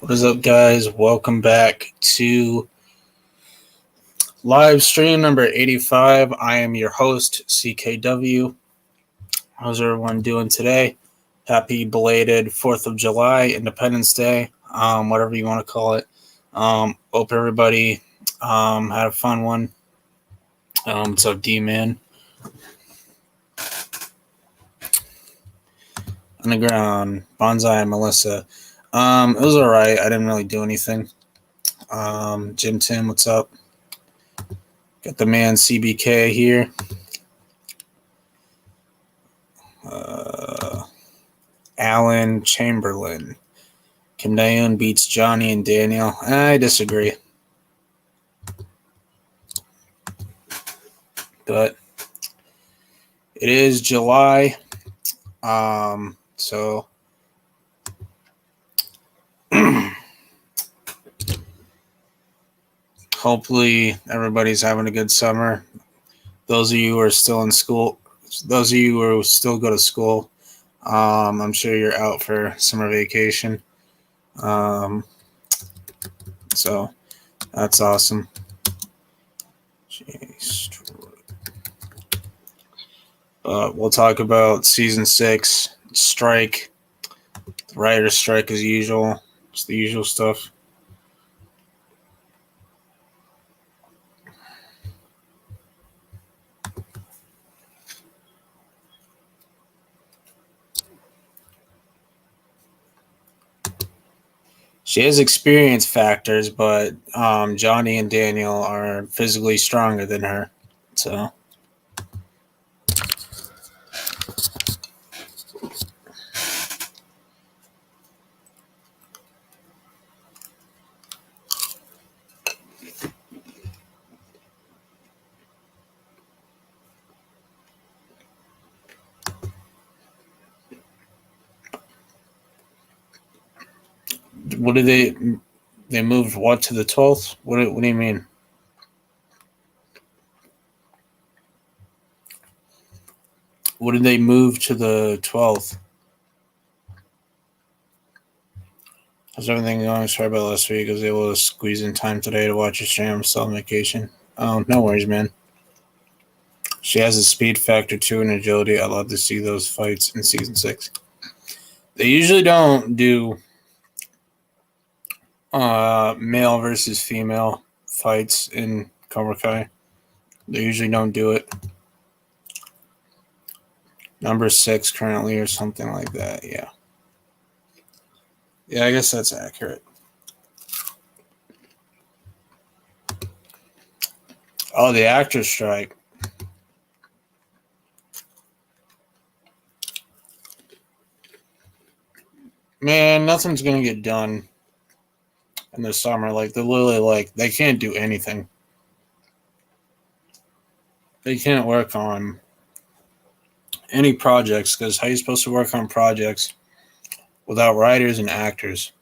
What is up, guys? Welcome back to live stream number 85. I am your host, CKW. How's everyone doing today? Happy belated 4th of July, Independence Day, whatever you want to call it. Hope everybody had a fun one. What's up, D-Man? Underground, Bonsai, Melissa. It was alright. I didn't really do anything. Jim Tim, what's up? Got the man CBK here. Alan Chamberlain. Kim Daeun beats Johnny and Daniel. I disagree. But it is July. So hopefully everybody's having a good summer. Those of you who are still in school, those of you who still go to school, I'm sure you're out for summer vacation. So that's awesome. We'll talk about season 6 strike, the writer's strike as usual. It's the usual stuff. She has experience factors, but Johnny and Daniel are physically stronger than her. So what did they moved what to the 12th? What do you mean? What did they move to the 12th? How's everything going? Sorry about last week. I was able to squeeze in time today to watch your stream. I'm still on vacation. Oh, no worries, man. She has a speed factor too and agility. I love to see those fights in season 6. They usually don't do male versus female fights in Cobra Kai. They usually don't do it. Number 6 currently or something like that, yeah. Yeah, I guess that's accurate. Oh, the actors strike. Man, nothing's going to get done in the summer. They're literally they can't do anything. They can't work on any projects because how are you supposed to work on projects without writers and actors?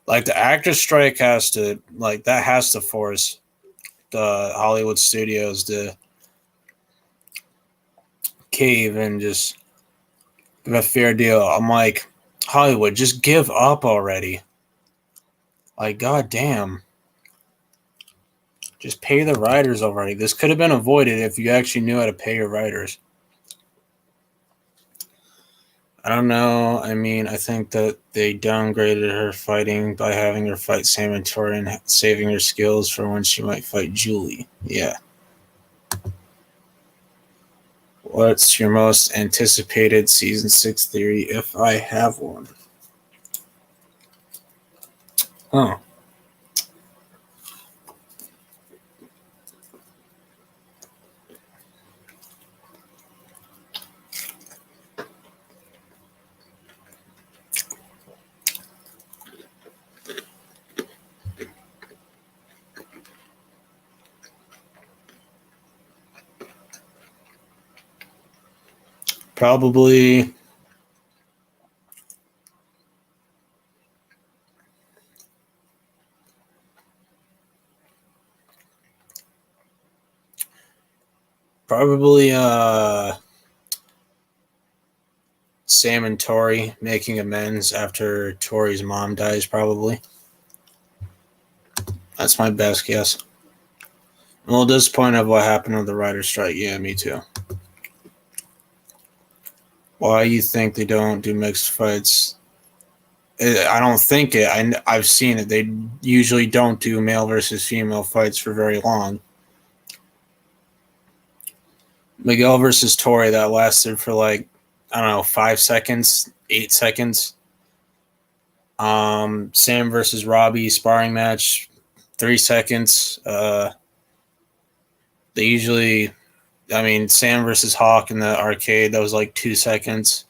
The actors strike has to force the Hollywood studios to cave and just give a fair deal. I'm like, Hollywood, just give up already. Goddamn. Just pay the writers already. This could have been avoided if you actually knew how to pay your writers. I don't know. I mean, I think that they downgraded her fighting by having her fight Sam and Tori and saving her skills for when she might fight Julie. Yeah. What's your most anticipated season 6 theory if I have one? Oh. Probably Sam and Tori making amends after Tori's mom dies, probably. That's my best guess. I'm a little disappointed of what happened with the writer's strike. Yeah, me too. Why you think they don't do mixed fights? I don't think it. I've seen it. They usually don't do male versus female fights for very long. Miguel versus Torrey, that lasted for like, I don't know, 5 seconds, 8 seconds. Sam versus Robbie sparring match, 3 seconds. They usually, Sam versus Hawk in the arcade, that was like 2 seconds.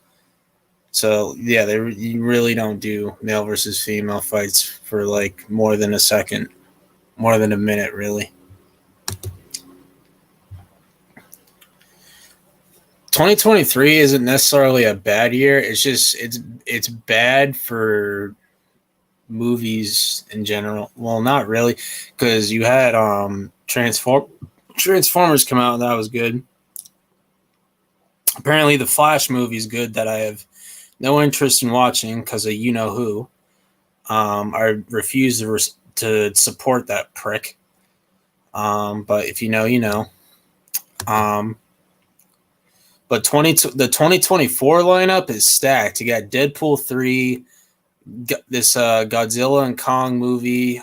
So yeah, you really don't do male versus female fights for like more than a second, more than a minute, really. 2023 isn't necessarily a bad year. It's just it's bad for movies in general. Well, not really, because you had Transformers come out and that was good. Apparently, the Flash movie is good that I have no interest in watching because of you know who. I refuse to support that prick. But if you know, you know. But the 2024 lineup is stacked. You got Deadpool 3, this Godzilla and Kong movie.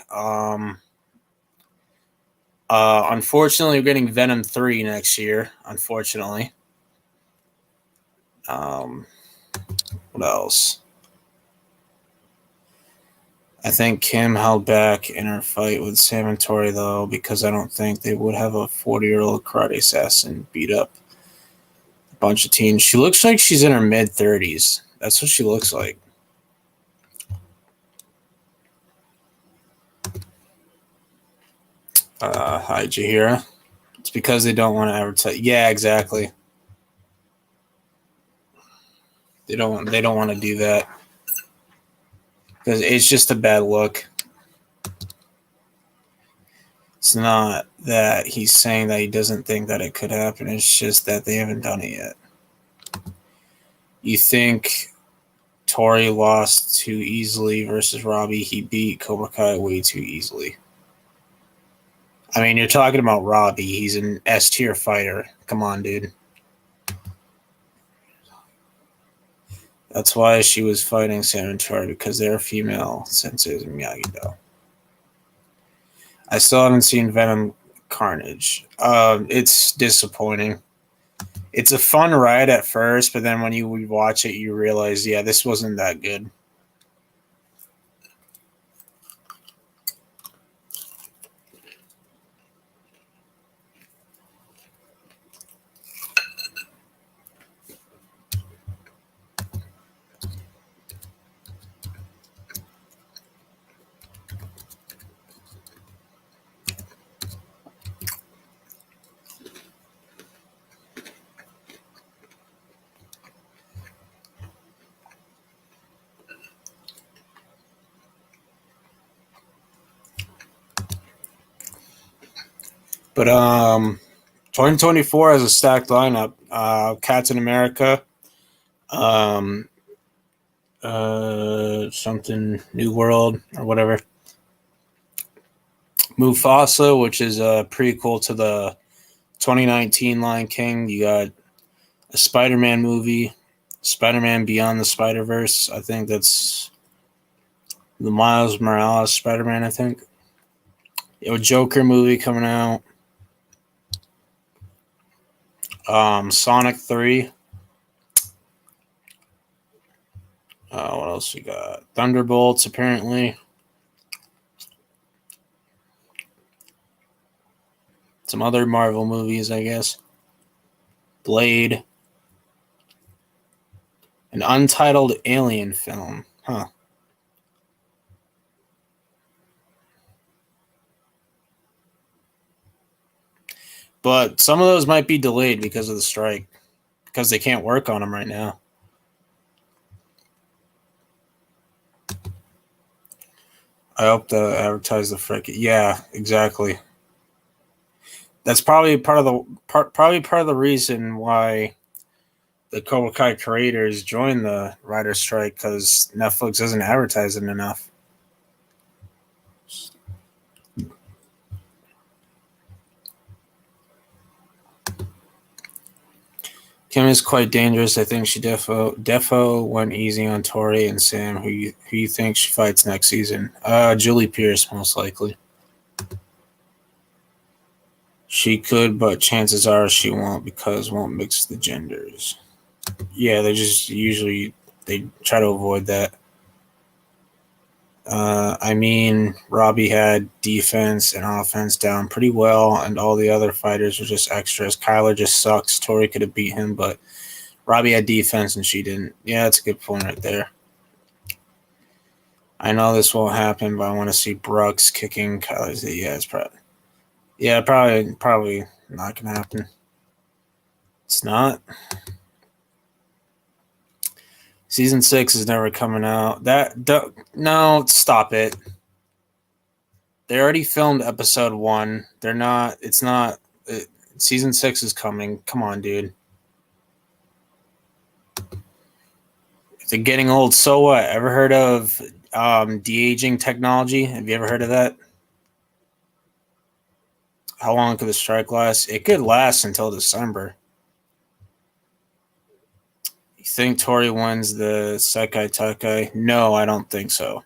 Unfortunately, we're getting Venom 3 next year. Unfortunately. What else? I think Kim held back in her fight with Sam and Tori, though, because I don't think they would have a 40-year-old karate assassin beat up a bunch of teens. She looks like she's in her mid-30s. That's what she looks like. Hi, Jahira. It's because they don't want to advertise. Yeah, exactly. They don't want to do that because it's just a bad look. It's not that he's saying that he doesn't think that it could happen. It's just that they haven't done it yet. You think Tori lost too easily versus Robbie? He beat Cobra Kai way too easily. I mean, you're talking about Robbie. He's an S-tier fighter. Come on, dude. That's why she was fighting Sam and Tori, because they're female senseis in Miyagi-Do. I still haven't seen Venom Carnage. It's disappointing. It's a fun ride at first, but then when you watch it, you realize, yeah, this wasn't that good. But 2024 has a stacked lineup. Captain America, something New World or whatever. Mufasa, which is a prequel to the 2019 Lion King. You got a Spider-Man movie, Spider-Man Beyond the Spider-Verse. I think that's the Miles Morales Spider-Man, I think. A Joker movie coming out. Sonic 3. What else we got? Thunderbolts, apparently. Some other Marvel movies, I guess. Blade. An untitled alien film. Huh. But some of those might be delayed because of the strike. Because they can't work on them right now. I hope to advertise the frick. Yeah, exactly. That's probably part of the reason why the Cobra Kai creators joined the writer's strike, because Netflix isn't advertising enough. Kim is quite dangerous. I think she defo went easy on Tori and Sam. Who you think she fights next season? Julie Pierce most likely. She could, but chances are she won't because won't mix the genders. Yeah, they try to avoid that. I mean, Robbie had defense and offense down pretty well, and all the other fighters were just extras. Kyler just sucks. Tori could have beat him, but Robbie had defense and she didn't. Yeah, that's a good point right there. I know this won't happen, but I want to see Brooks kicking Kyler's. Yeah, probably not gonna happen. It's not. Season 6 is never coming out. No, stop it. They already filmed episode 1. They're not. It's not. Season 6 is coming. Come on, dude. If they're getting old, so what? Ever heard of de-aging technology? Have you ever heard of that? How long could the strike last? It could last until December. You think Tori wins the Sekai Takai? No, I don't think so.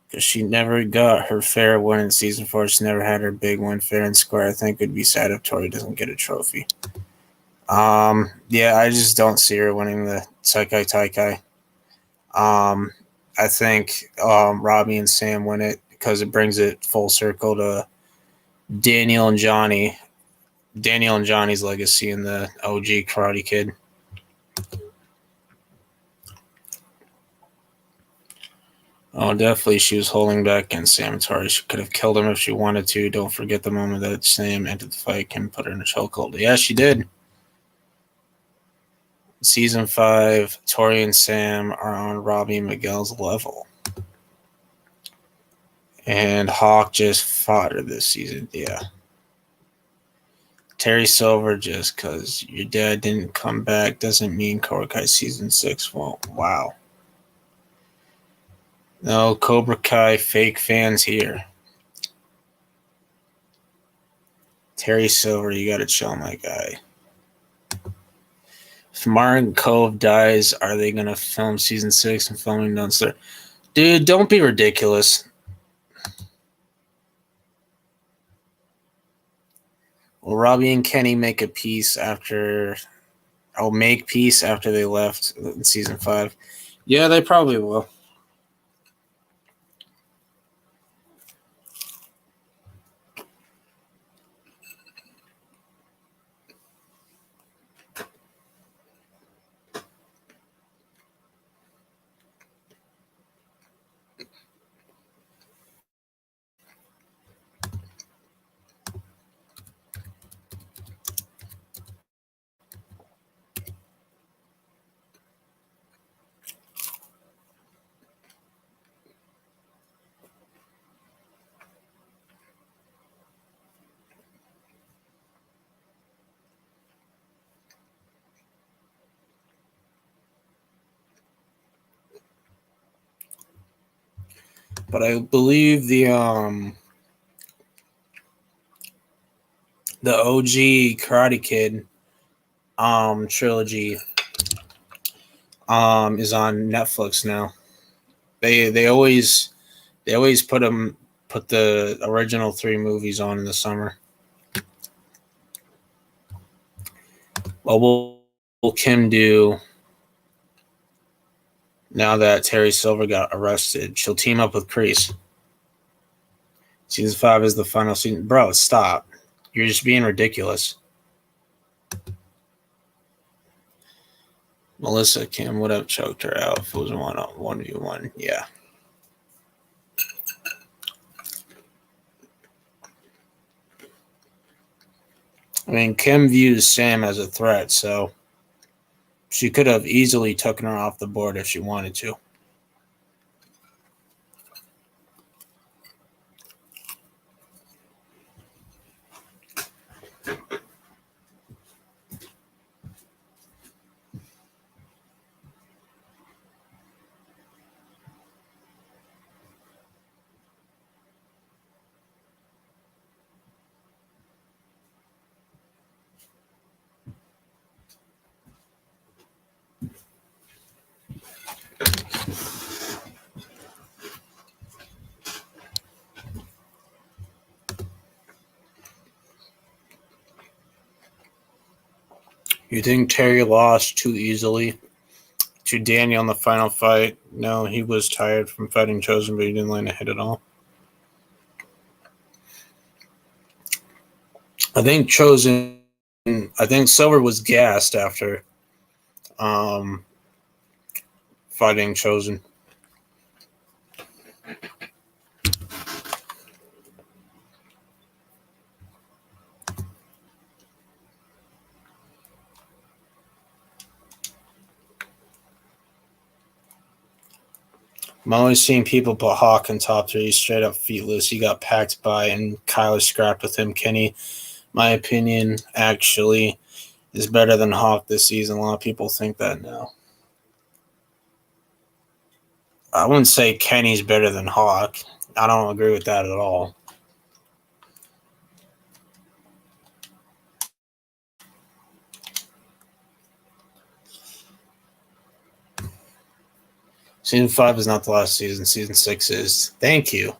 Because she never got her fair win in season 4. She never had her big win fair and square. I think it would be sad if Tori doesn't get a trophy. Yeah, I just don't see her winning the Sekai Taikai. I think Robbie and Sam win it because it brings it full circle to Daniel and Johnny's legacy in the OG Karate Kid. Oh, definitely she was holding back against Sam Tori. She could have killed him if she wanted to. Don't forget the moment that Sam entered the fight and put her in a chokehold. Yeah, she did. Season 5, Tori and Sam are on Robbie and Miguel's level. And Hawk just fought her this season. Yeah. Terry Silver, just because your dad didn't come back doesn't mean Cobra Kai Season 6 won't. Wow. No Cobra Kai fake fans here. Terry Silver, you gotta chill, my guy. If Martin Cove dies, are they gonna film Season 6 and filming done, sir? Dude, don't be ridiculous. Will Robbie and Kenny make peace after they left in Season 5? Yeah, they probably will. But I believe the OG Karate Kid trilogy is on Netflix now. They always put the original 3 movies on in the summer. What will Kim do now that Terry Silver got arrested? She'll team up with Kreese. Season 5 is the final season. Bro, stop. You're just being ridiculous. Melissa Kim would have choked her out if it was 1v1. Yeah. I mean, Kim views Sam as a threat, so she could have easily taken her off the board if she wanted to. You think Terry lost too easily to Daniel in the final fight? No, he was tired from fighting Chosen, but he didn't land a hit at all. I think Silver was gassed after fighting Chosen. I'm always seeing people put Hawk in top 3, straight up feetless. He got packed by, and Kyler scrapped with him. Kenny, my opinion, actually is better than Hawk this season. A lot of people think that now. I wouldn't say Kenny's better than Hawk. I don't agree with that at all. Season 5 is not the last season. Season 6 is. Thank you.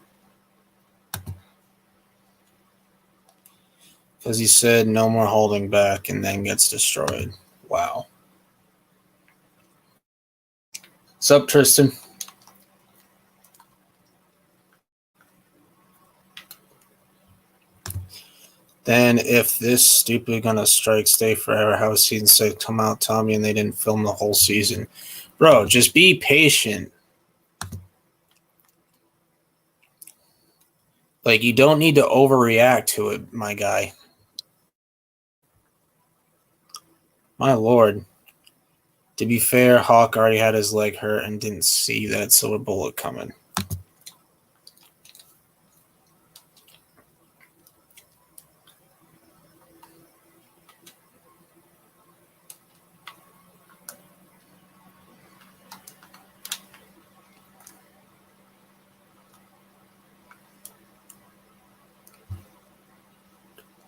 Because he said no more holding back and then gets destroyed. Wow. What's up, Tristan? Then if this stupid gonna strike stay forever, how is season 6 come out, Tommy, and they didn't film the whole season? Bro, just be patient. Like, you don't need to overreact to it, my guy. My lord. To be fair, Hawk already had his leg hurt and didn't see that silver bullet coming.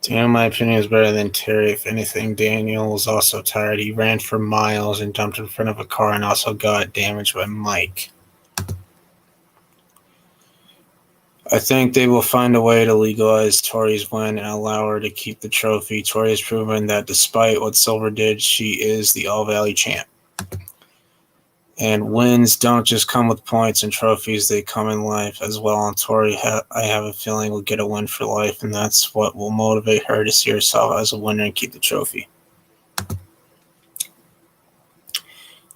Daniel, in my opinion, is better than Terry. If anything, Daniel was also tired. He ran for miles and jumped in front of a car and also got damaged by Mike. I think they will find a way to legalize Tori's win and allow her to keep the trophy. Tori has proven that despite what Silver did, she is the All Valley champ. And wins don't just come with points and trophies, they come in life as well. And Tori, I have a feeling, will get a win for life, and that's what will motivate her to see herself as a winner and keep the trophy.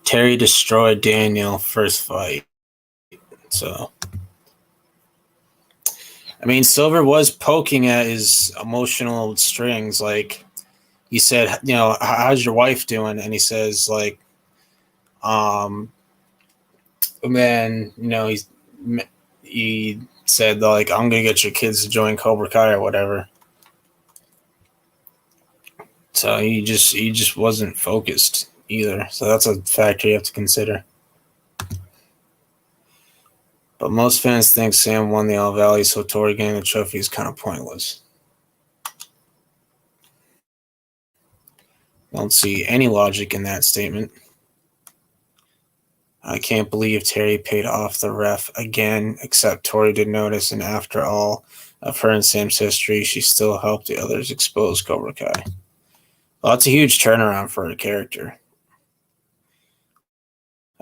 Terry destroyed Daniel first fight. So, I mean, Silver was poking at his emotional strings. Like, he said, you know, how's your wife doing? And he says, like, and then, you know, he said, like, I'm going to get your kids to join Cobra Kai or whatever. So he just wasn't focused either. So that's a factor you have to consider. But most fans think Sam won the All Valley, so Tori getting the trophy is kind of pointless. Don't see any logic in that statement. I can't believe Terry paid off the ref again, except Tori did notice, and after all of her and Sam's history, she still helped the others expose Cobra Kai. Well, that's a huge turnaround for her character.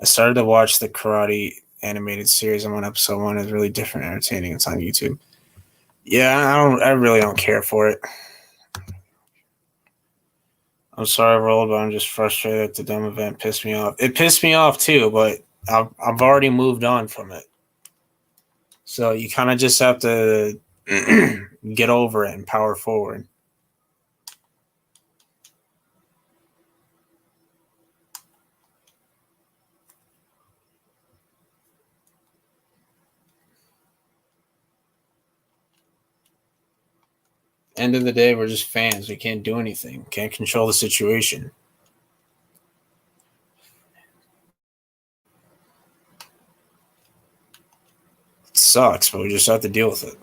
I started to watch the Karate animated series. I'm on episode 1. It's really different, entertaining. It's on YouTube. Yeah, I really don't care for it. I'm sorry, Roll, but I'm just frustrated that the dumb event pissed me off. It pissed me off too, but I've already moved on from it. So you kind of just have to get over it and power forward. End of the day, we're just fans. We can't do anything. Can't control the situation. It sucks, but we just have to deal with it.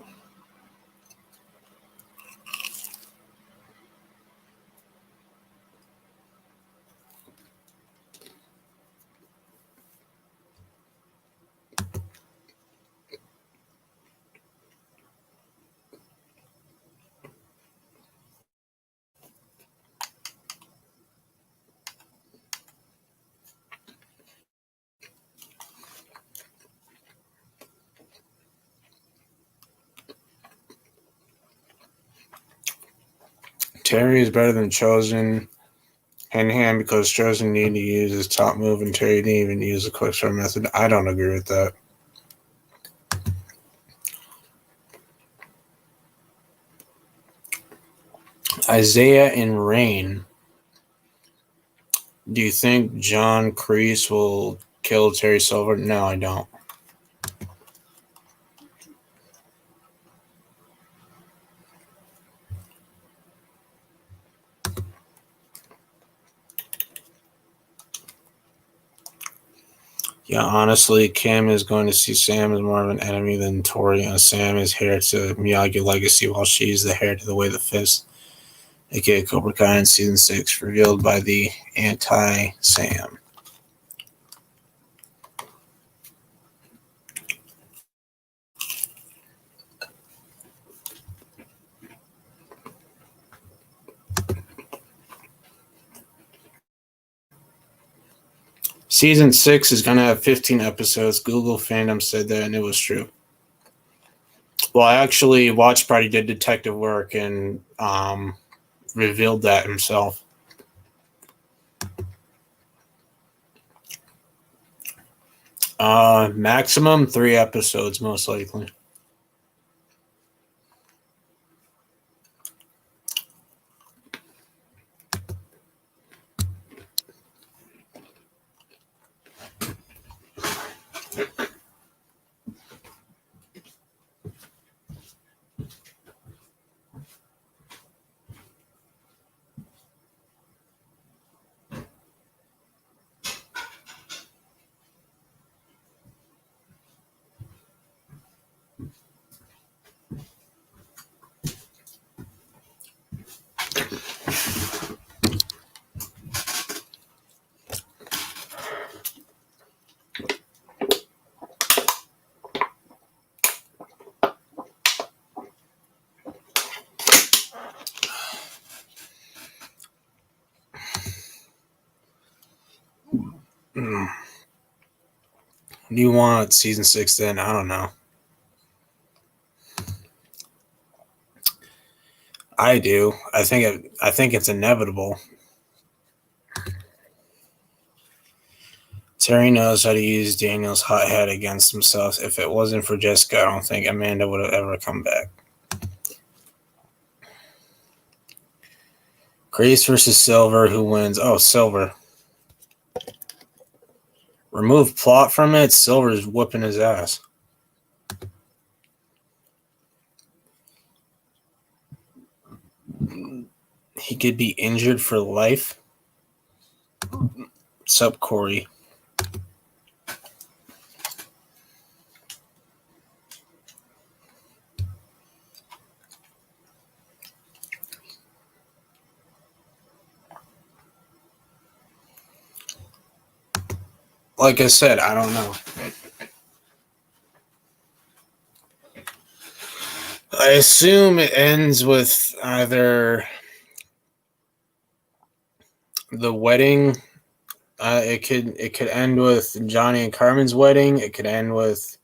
Terry is better than Chosen hand in hand because Chosen needed to use his top move and Terry didn't even use the quick start method. I don't agree with that. Isaiah and Rain. Do you think John Kreese will kill Terry Silver? No, I don't. Yeah, honestly, Kim is going to see Sam as more of an enemy than Tori. Sam is heir to Miyagi legacy, while she's the heir to the Way of the Fist, aka Cobra Kai in season 6, revealed by the anti-Sam. Season 6 is going to have 15 episodes. Google fandom said that, and it was true. Well, actually, Watch Party did detective work and revealed that himself. Maximum 3 episodes, most likely. What do you want season 6 then? I don't know. I do. I think it's inevitable. Terry knows how to use Daniel's hot head against himself. If it wasn't for Jessica, I don't think Amanda would have ever come back. Grace versus Silver, who wins? Oh, Silver. Remove plot from it, Silver's whooping his ass. He could be injured for life. What's up, Corey? Like I said, I don't know. I assume it ends with either the wedding. It could end with Johnny and Carmen's wedding. It could end with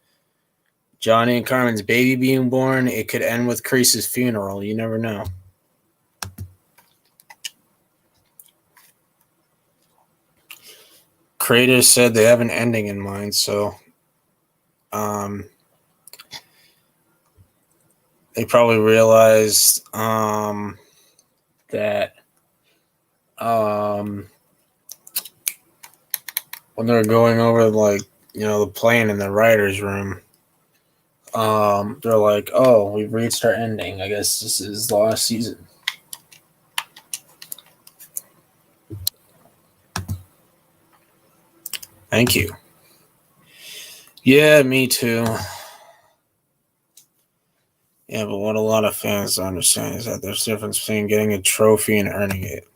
Johnny and Carmen's baby being born. It could end with Kreese's funeral. You never know. Creators said they have an ending in mind, so they probably realized that when they're going over the plan in the writer's room, they're like, oh, we've reached our ending. I guess this is the last season. Thank you. Yeah, me too. Yeah, but what a lot of fans don't understand is that there's a difference between getting a trophy and earning it.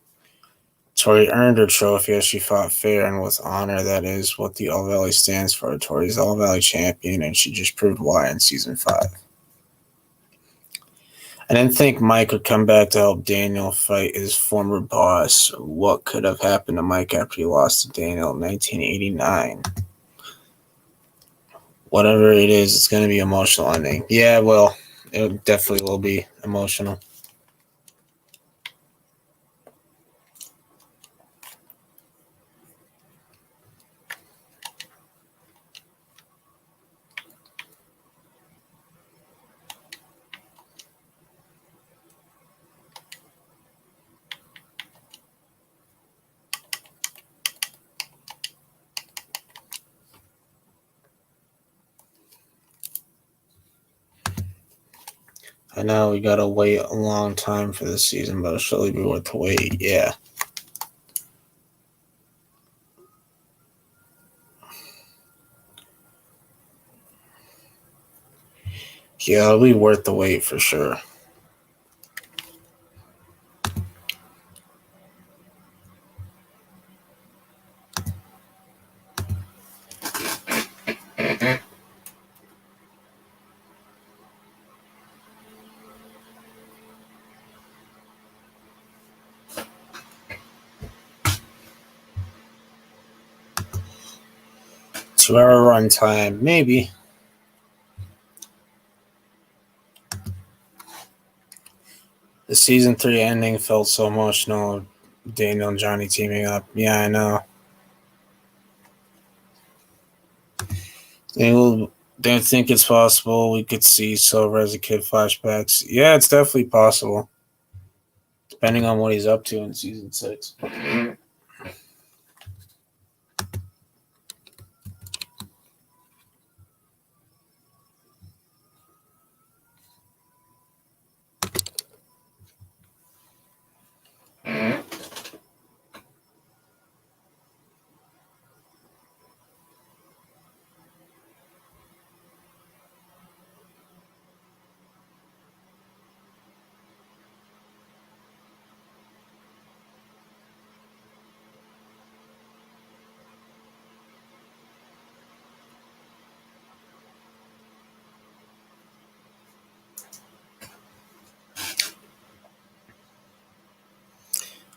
Tori earned her trophy as she fought fair and with honor. That is what the All Valley stands for. Tori's the All Valley champion, and she just proved why in season 5. I didn't think Mike would come back to help Daniel fight his former boss. What could have happened to Mike after he lost to Daniel in 1989? Whatever it is, it's going to be an emotional ending. Yeah, well, it definitely will be emotional. I know we gotta wait a long time for this season, but it'll surely be worth the wait. Yeah. Yeah, it'll be worth the wait for sure. Two-hour runtime, maybe. The season 3 ending felt so emotional. Daniel and Johnny teaming up. Yeah, I know. They think it's possible we could see Silver as a kid flashbacks. Yeah, it's definitely possible. Depending on what he's up to in season 6.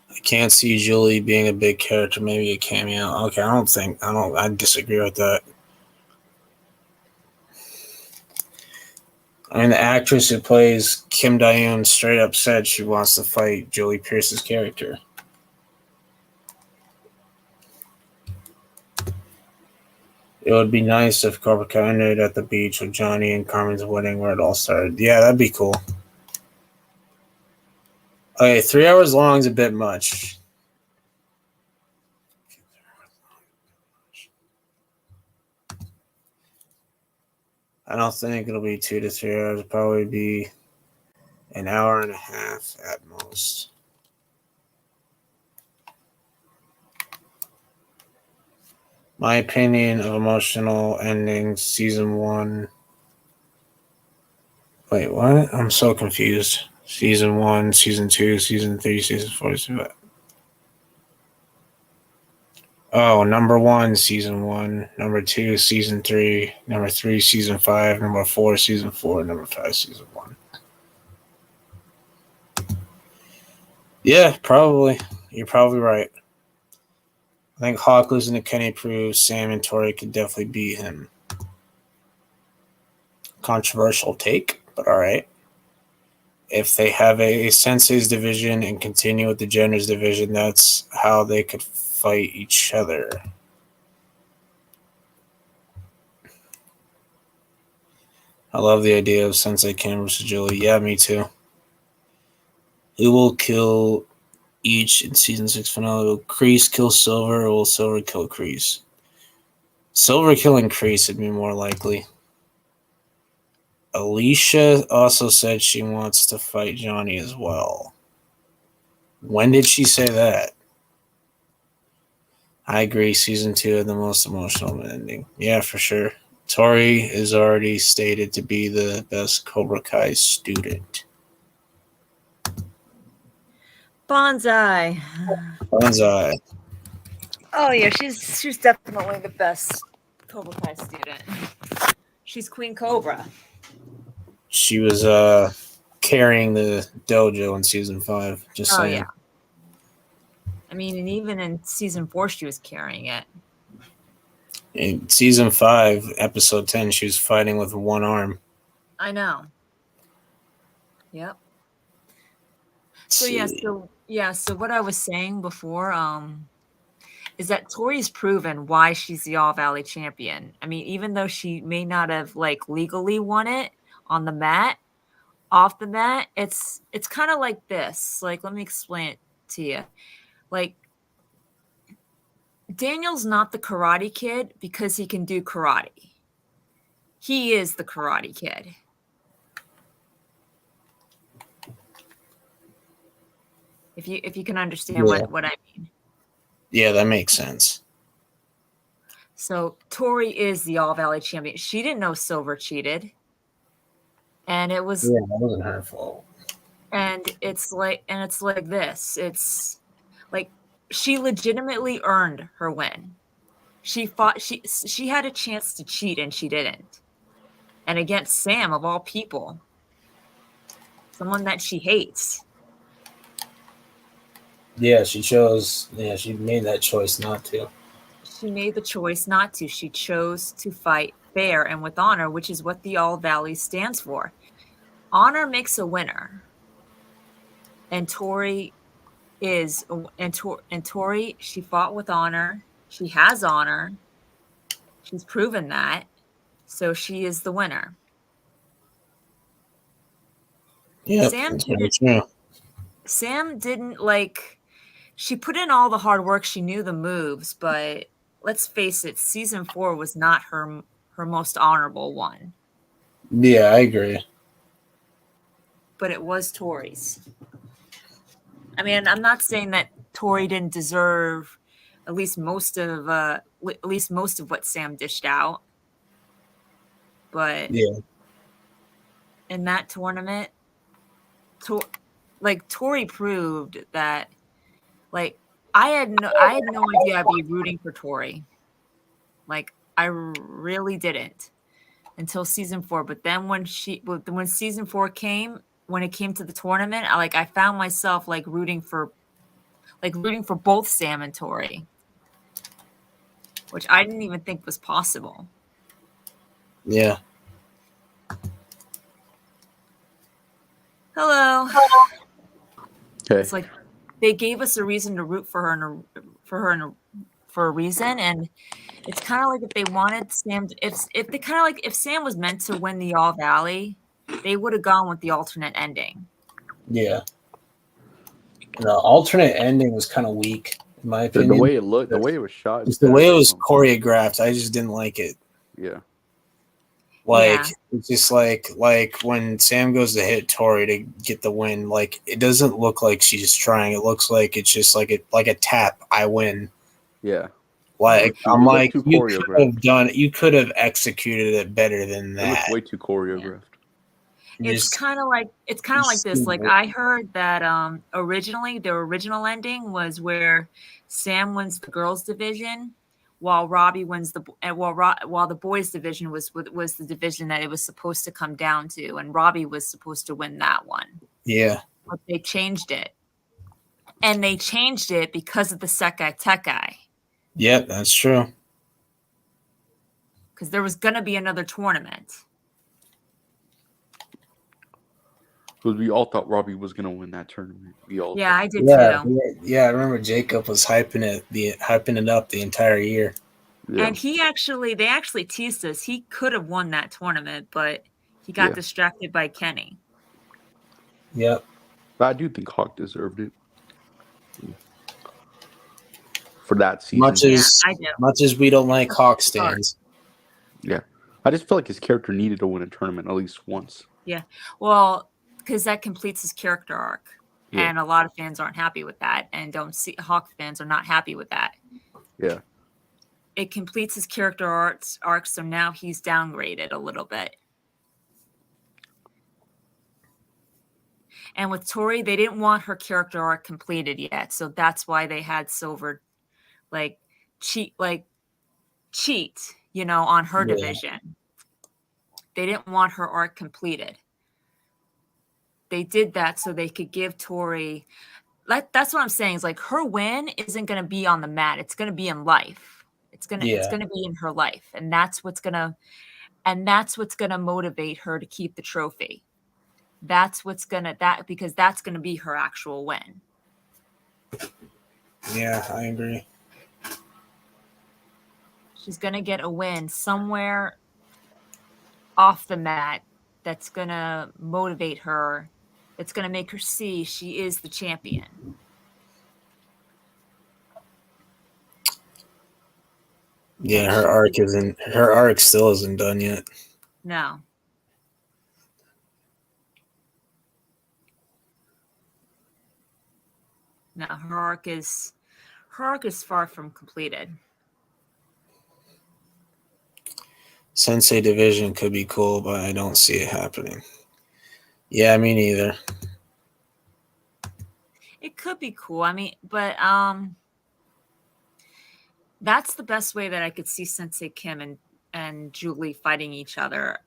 I can't see Julie being a big character, maybe a cameo. Okay, I disagree with that. I mean, the actress who plays Kim Dae-yoon straight up said she wants to fight Julie Pierce's character. It would be nice if Cobra Kai ended at the beach with Johnny and Carmen's wedding where it all started. Yeah, that'd be cool. Okay, 3 hours long is a bit much. I don't think it'll be 2 to 3 hours. It'll probably be an hour and a half at most. My opinion of emotional endings, season 1. Wait, what? I'm so confused. Season 1, season 2, season 3, season 4. Oh, number 1, season 1. Number 2, season 3. Number 3, season 5. Number 4, season 4. Number 5, season 1. Yeah, probably. You're probably right. I think Hawk losing to Kenny proves Sam and Tori could definitely beat him. Controversial take, but alright. If they have a Sensei's division and continue with the Genders division, that's how they could fight each other. I love the idea of Sensei Kim versus Julie. Yeah, me too. Who will kill each in season 6 finale? Will Kreese kill Silver or will Silver kill Kreese? Silver killing Kreese would be more likely. Alicia also said she wants to fight Johnny as well. When did she say that? I agree. Season 2 had the most emotional ending. Yeah, for sure. Tori is already stated to be the best Cobra Kai student. Bonsai. Bonsai. Oh yeah, she's definitely the best Cobra Kai student. She's Queen Cobra. She was carrying the dojo in season 5. Just saying. Yeah. I mean, and even in season 4, she was carrying it. In season 5, episode 10, she was fighting with one arm. I know. Yep. So what I was saying before, is that Tori's proven why she's the All Valley champion. I mean, even though she may not have legally won it on the mat, off the mat, it's kind of like this. Let me explain it to you. Daniel's not the Karate Kid because he can do karate. He is the Karate Kid. If you can understand Yeah. what I mean. Yeah, that makes sense. So Tori is the All Valley champion. She didn't know Silver cheated, and it was Yeah, that wasn't her fault. and it's like this. It's like she legitimately earned her win. She fought. She had a chance to cheat and she didn't. And against Sam of all people, someone that she hates. Yeah, she chose. Yeah, she made that choice not to. She made the choice not to. She chose to fight fair and with honor, which is what the All Valley stands for. Honor makes a winner. And Tori is and Tori, she fought with honor. She has honor. She's proven that. So she is the winner. Yep, that's very true. Sam didn't like she put in all the hard work. She knew the moves, but let's face it, season 4 was not her most honorable one. Yeah, I agree. But it was Tori's. I mean, I'm not saying that Tori didn't deserve at least most of what Sam dished out. But yeah, in that tournament, Tori proved that like I had no idea I'd be rooting for Tori. Like I really didn't until season 4. But then when season 4 came, when it came to the tournament, I found myself rooting for both Sam and Tori, which I didn't even think was possible. Yeah. Hello. Okay. It's like they gave us a reason to root for her for a reason, and it's kind of like if they wanted Sam, if Sam was meant to win the All Valley, they would have gone with the alternate ending. Yeah. The alternate ending was kind of weak, in my opinion. The way it looked, the way it was shot, just the way it was choreographed, I just didn't like it. Yeah. It's just like when Sam goes to hit Tori to get the win, it doesn't look like she's trying. It looks like it's just like a tap. I win. Yeah. You could have executed it better than that. It looks way too choreographed. Yeah. It's kind of like this. I heard that originally the original ending was where Sam wins the girls division, while Robbie wins while the boys division was the division that it was supposed to come down to, and Robbie was supposed to win that one. Yeah, but they changed it, and they changed it because of the Sekai Tekai. Yep, that's true. Because there was going to be another tournament. Because we all thought Robbie was going to win that tournament. I did too. Yeah, I remember Jacob was hyping it up the entire year. Yeah. And they actually teased us. He could have won that tournament, but he got distracted by Kenny. Yep. But I do think Hawk deserved it. For that season. Much as we don't like Hawk stands. Yeah. I just feel like his character needed to win a tournament at least once. Yeah. Well, because that completes his character arc. Yeah. And a lot of fans aren't happy with that, and Hawk fans are not happy with that. Yeah. It completes his character arc, so now he's downgraded a little bit. And with Tori, they didn't want her character arc completed yet, so that's why they had Silver cheat, on her division. They didn't want her arc completed. They did that so they could give Tori. That's what I'm saying. Is her win isn't going to be on the mat. It's going to be in life. It's going to be in her life, and that's what's going to motivate her to keep the trophy. Because that's going to be her actual win. Yeah, I agree. She's going to get a win somewhere off the mat that's going to motivate her. It's going to make her see she is the champion. Yeah, her arc still isn't done yet. No. No, her arc is far from completed. Sensei Division could be cool, but I don't see it happening. Yeah, me neither. It could be cool. I mean, but that's the best way that I could see Sensei Kim and Julie fighting each other.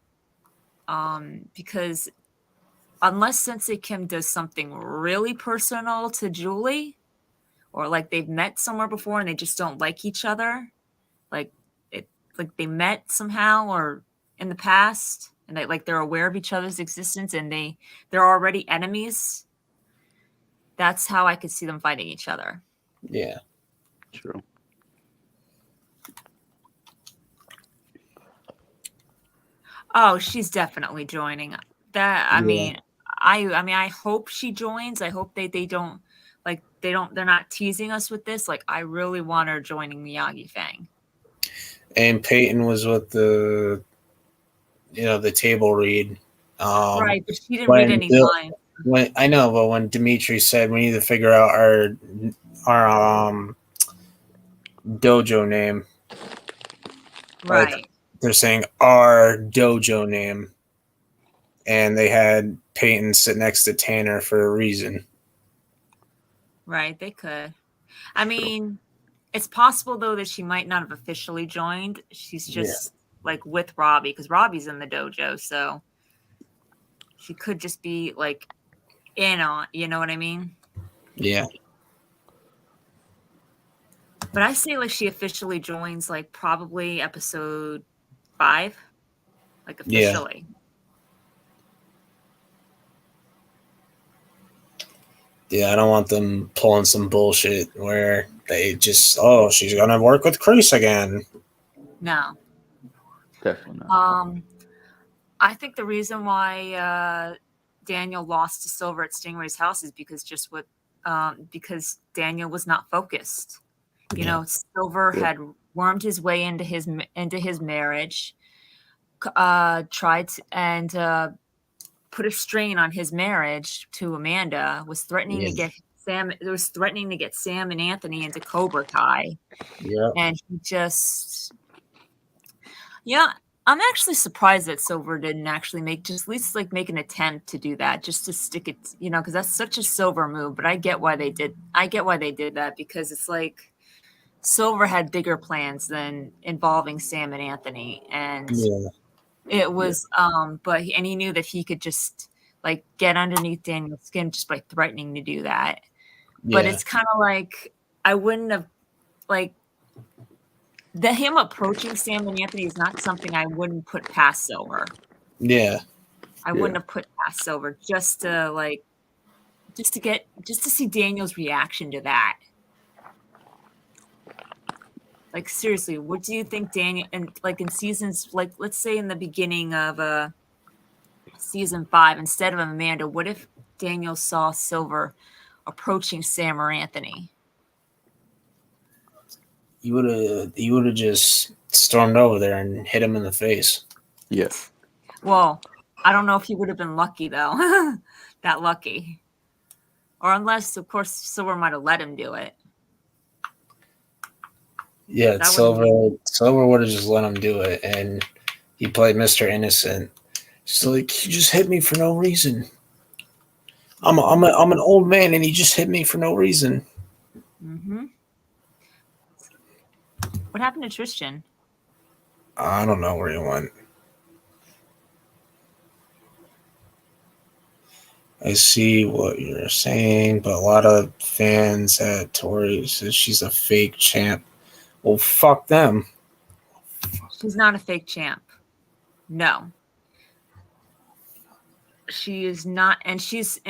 Because unless Sensei Kim does something really personal to Julie, or like they've met somewhere before and they just don't like each other, like they met somehow or in the past, and they're aware of each other's existence and they're already enemies. That's how I could see them fighting each other. Yeah. True. Oh, she's definitely joining. That I Yeah. mean, I hope she joins. I hope they're not teasing us with this. Like, I really want her joining Miyagi Fang. And Peyton was with the table read. Right, but she didn't read any lines. When I know, but when Dimitri said we need to figure out our dojo name, Right. like they're saying our dojo name, and they had Peyton sit next to Tanner for a reason. Right, they could. I mean, it's possible though that she might not have officially joined. She's just like with Robbie, because Robbie's in the dojo, so she could just be like in on, you know what I mean? Yeah. But I say like she officially joins like probably episode 5, like officially. Yeah, I don't want them pulling some bullshit where they just, she's gonna work with Kreese again. No. Definitely not. I think the reason why Daniel lost to Silver at Stingray's house is because because Daniel was not focused. You know, Silver had wormed his way into his marriage, tried to, and put a strain on his marriage to Amanda. Was threatening to get Sam. It was threatening to get Sam and Anthony into Cobra Kai. Yeah. And he just, I'm actually surprised that Silver didn't actually make an attempt to do that, just to stick it, because that's such a Silver move. But I get why they did that, because it's like Silver had bigger plans than involving Sam and Anthony, and it was, but he knew that he could just like get underneath Daniel's skin just by threatening to do that. But it's kind of like I wouldn't have like. Him approaching Sam and Anthony is not something I wouldn't put past Silver. Yeah. I wouldn't have put past Silver just to see Daniel's reaction to that. Like, seriously, what do you think Daniel, and like in seasons, like let's say in the beginning of season 5, instead of Amanda, what if Daniel saw Silver approaching Sam or Anthony? You would have just stormed over there and hit him in the face. Yeah. Well, I don't know if he would have been lucky though. That lucky. Or unless, of course, Silver might have let him do it. Yeah, Silver would have just let him do it, and he played Mr. Innocent. He's like, he just hit me for no reason. I'm an old man, and he just hit me for no reason. Mm-hmm. What happened to Tristan? I don't know where he went. I see what you're saying, but a lot of fans at Tori says she's a fake champ. Well, fuck them. She's not a fake champ. No. She is not, and she's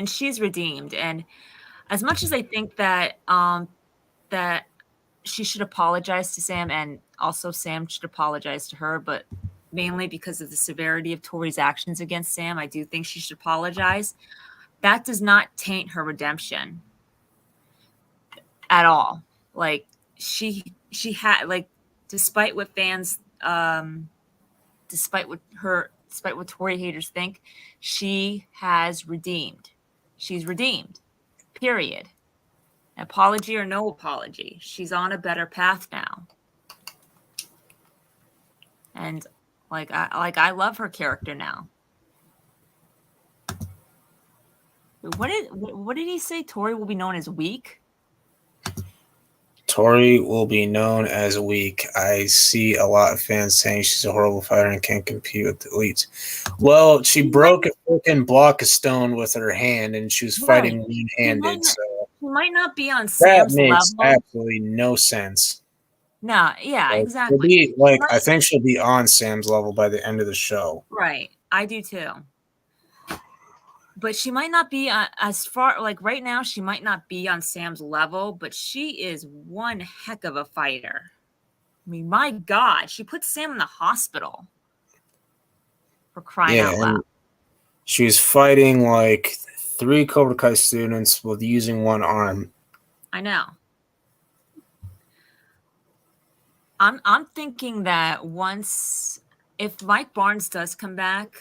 redeemed. And as much as I think that that she should apologize to Sam, and also Sam should apologize to her, but mainly because of the severity of Tori's actions against Sam, I do think she should apologize. That does not taint her redemption at all. Like she had, like, despite what fans, despite what Tori haters think, she has redeemed. She's redeemed, period. Apology or no apology, she's on a better path now. And I love her character now. What did he say? Tori will be known as weak? Tori will be known as weak. I see a lot of fans saying she's a horrible fighter and can't compete with the elites. Well, she broke a freaking block of stone with her hand, and she was fighting one-handed. So she might not be on that Sam's makes level. absolutely no sense. No, yeah, Like, exactly. I think she'll be on Sam's level by the end of the show. Right, I do too. But she might not be as far, like right now, she might not be on Sam's level, but she is one heck of a fighter. I mean, my God, she put Sam in the hospital for crying out loud. She was fighting like 3 Cobra Kai students with using one arm. I know. I'm thinking that if Mike Barnes does come back,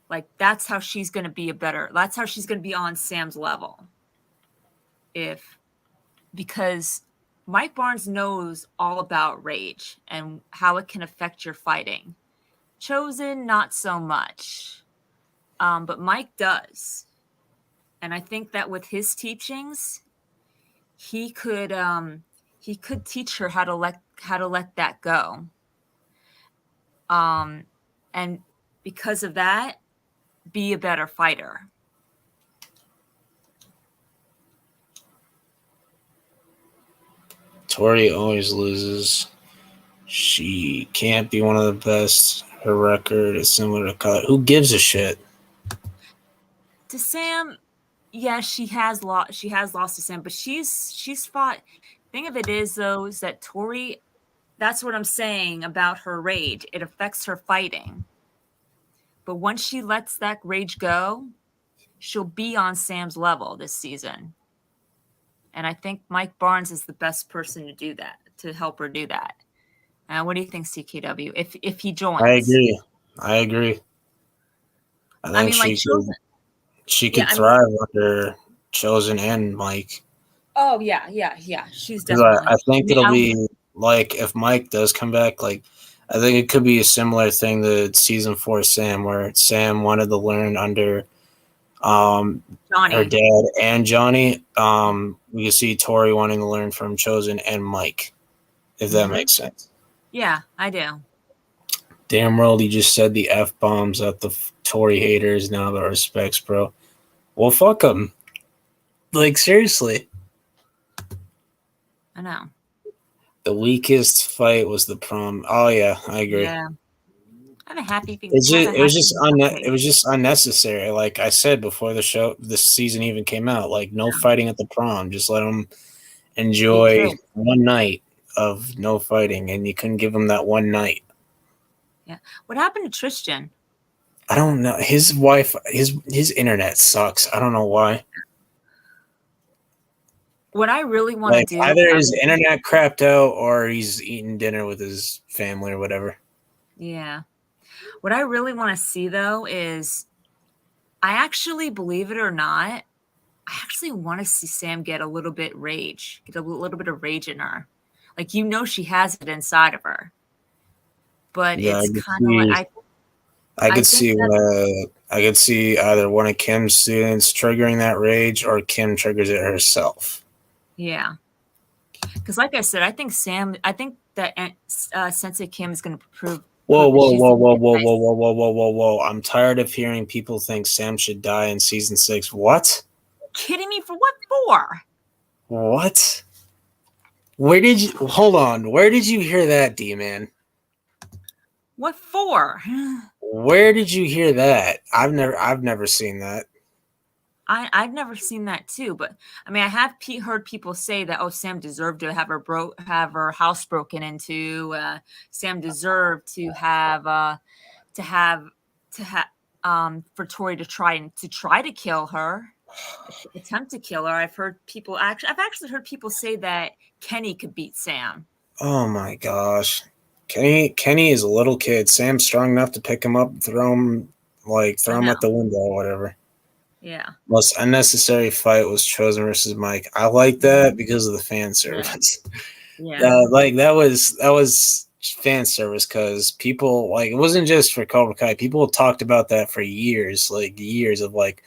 like that's how she's going to be that's how she's going to be on Sam's level. Because Mike Barnes knows all about rage and how it can affect your fighting. Chosen, not so much. But Mike does. And I think that with his teachings, he could teach her how to let that go. And because of that, be a better fighter. Tori always loses. She can't be one of the best. Her record is similar to Kyle. Who gives a shit? To Sam, yes, she has lost to Sam, but she's fought. Thing of it is though, is that Tori, that's what I'm saying about her rage. It affects her fighting. But once she lets that rage go, she'll be on Sam's level this season. And I think Mike Barnes is the best person to do that, to help her do that. What do you think, CKW? If he joins, I agree. I think she could thrive under Chosen and Mike. Oh yeah. She's definitely. I think it'll be like if Mike does come back, like I think it could be a similar thing to season 4 Sam, where Sam wanted to learn under Johnny. Her dad and Johnny. We can see Tori wanting to learn from Chosen and Mike, if that makes sense. Yeah, I do. Damn world, he just said the F-bombs at the Tori haters. Now the respects, bro. Well, fuck them. Like, seriously. I know. The weakest fight was the prom. Oh, yeah, I agree. Yeah. I'm a happy thing. It was just unnecessary. Like I said before this season even came out, like no fighting at the prom. Just let them enjoy one night of no fighting, and you couldn't give them that one night. Yeah. What happened to Tristan? I don't know. His wife, his internet sucks. I don't know why. What I really want to do, either his internet crapped out or he's eating dinner with his family or whatever. Yeah. What I really want to see, though, is I actually, believe it or not, I actually want to see Sam get a little bit of rage in her. Like, she has it inside of her. But it's kind of like I could see either one of Kim's students triggering that rage or Kim triggers it herself. Yeah. Because like I said, I think that Sensei Kim is going to prove. Whoa. I'm tired of hearing people think Sam should die in season 6. What? Kidding me? For what for? What? Where did you hear that, D-Man? What for? Where did you hear that? I've never seen that. I've never seen that too, but I mean, I have heard people say that Sam deserved to have her house broken into. Sam deserved to for Tori to try to kill her, attempt to kill her. I've actually heard people say that Kenny could beat Sam. Oh my gosh, Kenny is a little kid. Sam's strong enough to pick him up, throw him at the window or whatever. Yeah. Most unnecessary fight was Chosen versus Mike. I like that because of the fan service. Yeah. That was fan service because people like it wasn't just for Cobra Kai. People talked about that for years, like years of like,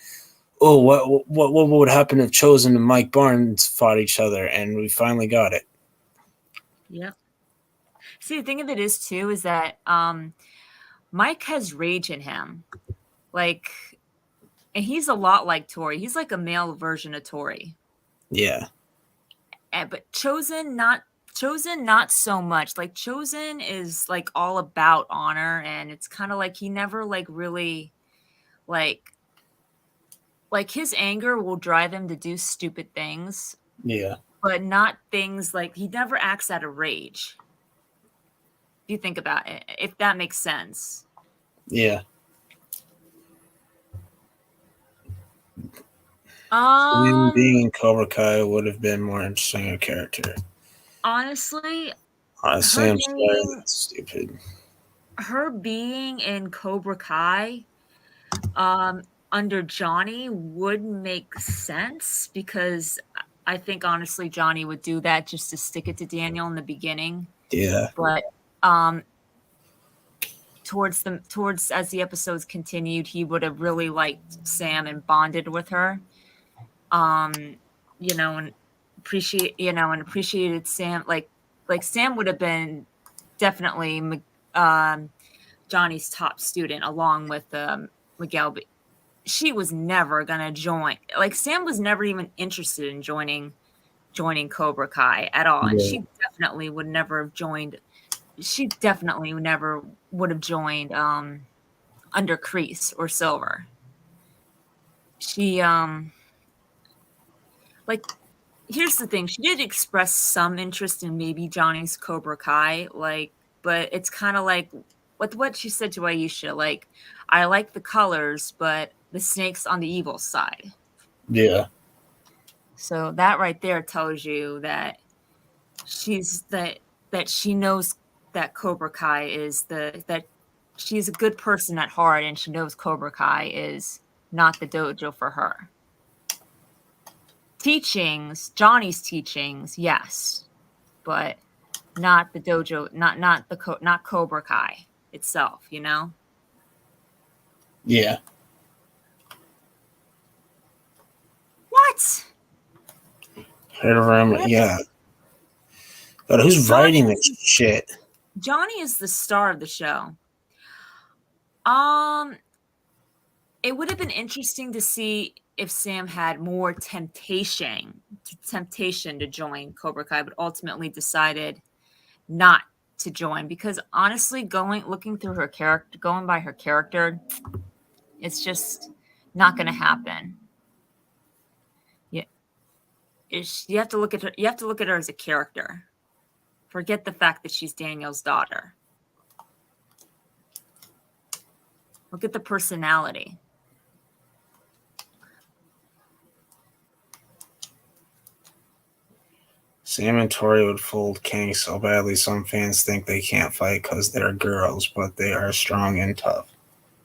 oh, what would happen if Chosen and Mike Barnes fought each other, and we finally got it. Yep. See, the thing of it is too is that Mike has rage in him, like, and he's a lot like Tori. He's like a male version of Tori. Yeah. But Chosen not so much. Like Chosen is like all about honor, and it's kind of like he never like really like his anger will drive him to do stupid things, Yeah. but not things like he never acts out of rage. If you think about it, if that makes sense. Yeah. Him being in Cobra Kai would have been more interesting a character. Honestly, Honestly, I'm sorry, that's stupid. Her being in Cobra Kai under Johnny would make sense because I think honestly Johnny would do that just to stick it to Daniel in the beginning. Yeah. But towards as the episodes continued, he would have really liked Sam and bonded with her. You know, and appreciated Sam. Like Sam would have been definitely Johnny's top student along with Miguel. But she was never gonna join. Like Sam was never even interested in joining Cobra Kai at all, and she definitely would never have joined. She definitely never would have joined under Kreese or Silver. She like, here's the thing. She did express some interest in maybe Johnny's Cobra Kai, like, but it's kind of like what she said to Aisha, like, I like the colors, but the snake's on the evil side. Yeah. So that right there tells you that that she knows that Cobra Kai is that she's a good person at heart, and she knows Cobra Kai is not the dojo for her. Johnny's teachings, yes, but not the dojo, not Cobra Kai itself, you know? Yeah. What? Yeah. But who's writing this shit? Johnny is the star of the show. It would have been interesting to see if Sam had more temptation to join Cobra Kai, but ultimately decided not to join because honestly, looking through her character, going by her character, it's just not going to happen. Yeah, you have to look at her. You have to look at her as a character. Forget the fact that she's Daniel's daughter. Look at the personality. Sam and Tori would fold King so badly some fans think they can't fight because they're girls, but they are strong and tough.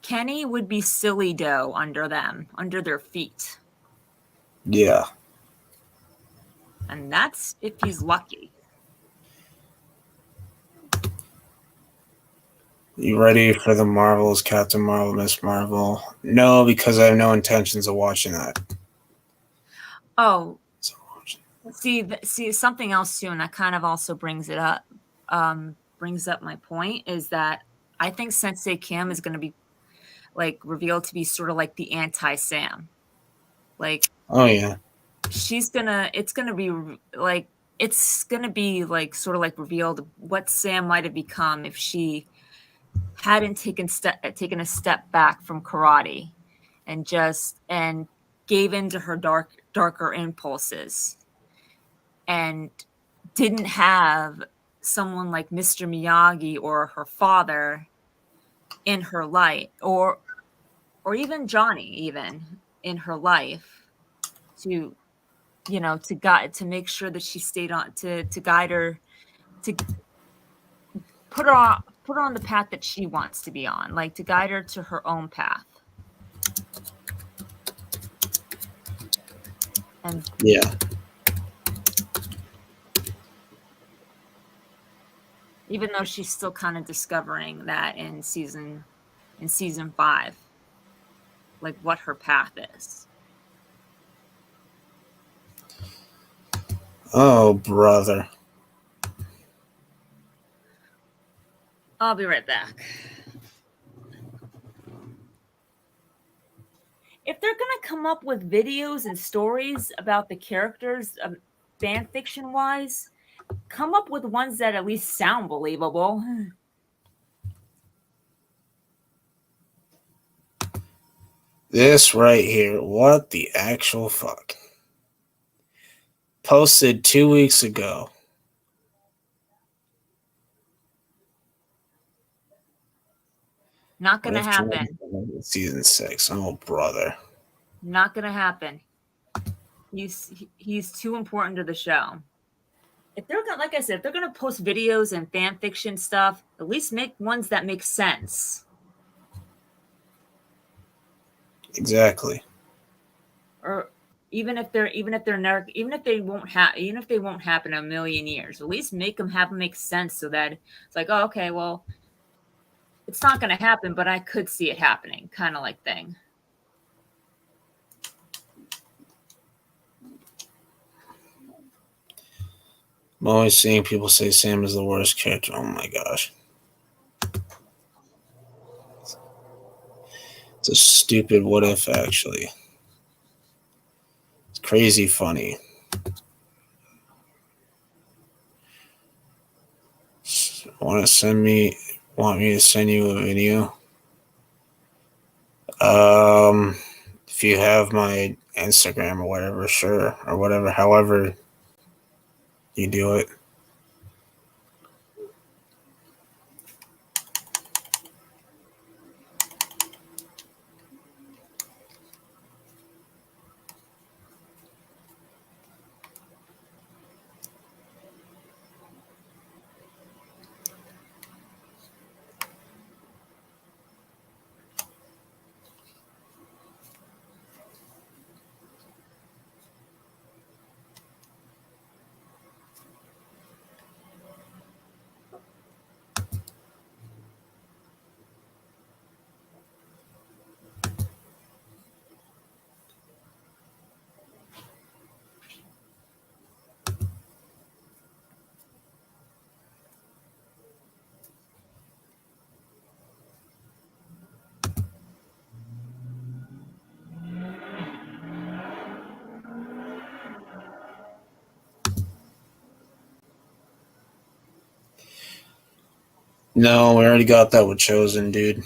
Kenny would be silly dough under their feet. Yeah. And that's if he's lucky. You ready for the Marvels, Captain Marvel, Miss Marvel? No, because I have no intentions of watching that. Oh. See something else too, and that kind of also brings up my point is that I think Sensei Kim is going to be like revealed to be sort of like the anti-Sam. Like, oh yeah, it's gonna be like sort of like revealed what Sam might have become if she hadn't taken a step back from karate and gave into her darker impulses. And didn't have someone like Mr. Miyagi or her father in her life, or even Johnny, even in her life, to make sure that she stayed on to guide her, to put her on the path that she wants to be on, like to guide her to her own path. And Yeah. even though she's still kind of discovering that in season 5, like what her path is. Oh, brother. I'll be right back. If they're gonna come up with videos and stories about the characters, fan fiction wise, come up with ones that at least sound believable. This right here. What the actual fuck? Posted 2 weeks ago. Not gonna happen. Season 6. Oh, brother. Not gonna happen. He's too important to the show. If they're gonna, like I said, if they're gonna post videos and fan fiction stuff, at least make ones that make sense. Exactly. Or even if they won't happen in a million years, at least make them make sense so that it's like, oh, okay, well, it's not gonna happen, but I could see it happening, kind of like thing. I'm always seeing people say Sam is the worst character. Oh my gosh. It's a stupid what if, actually. It's crazy funny. Want me to send you a video? If you have my Instagram or whatever, sure. Or whatever, however you do it. No, we already got that with Chosen, dude.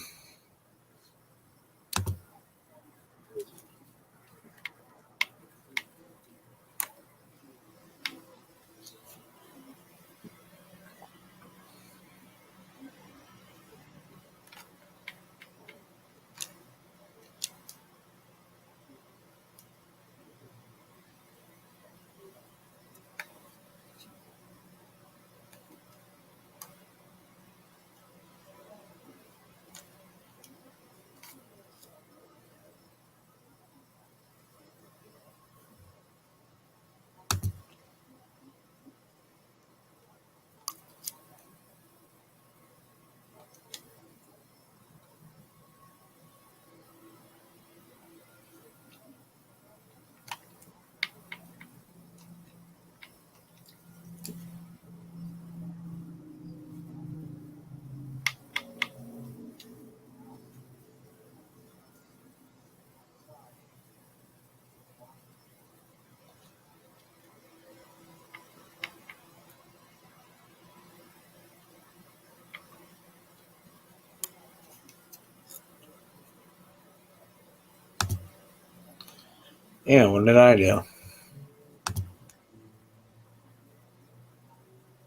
Yeah, what did I do?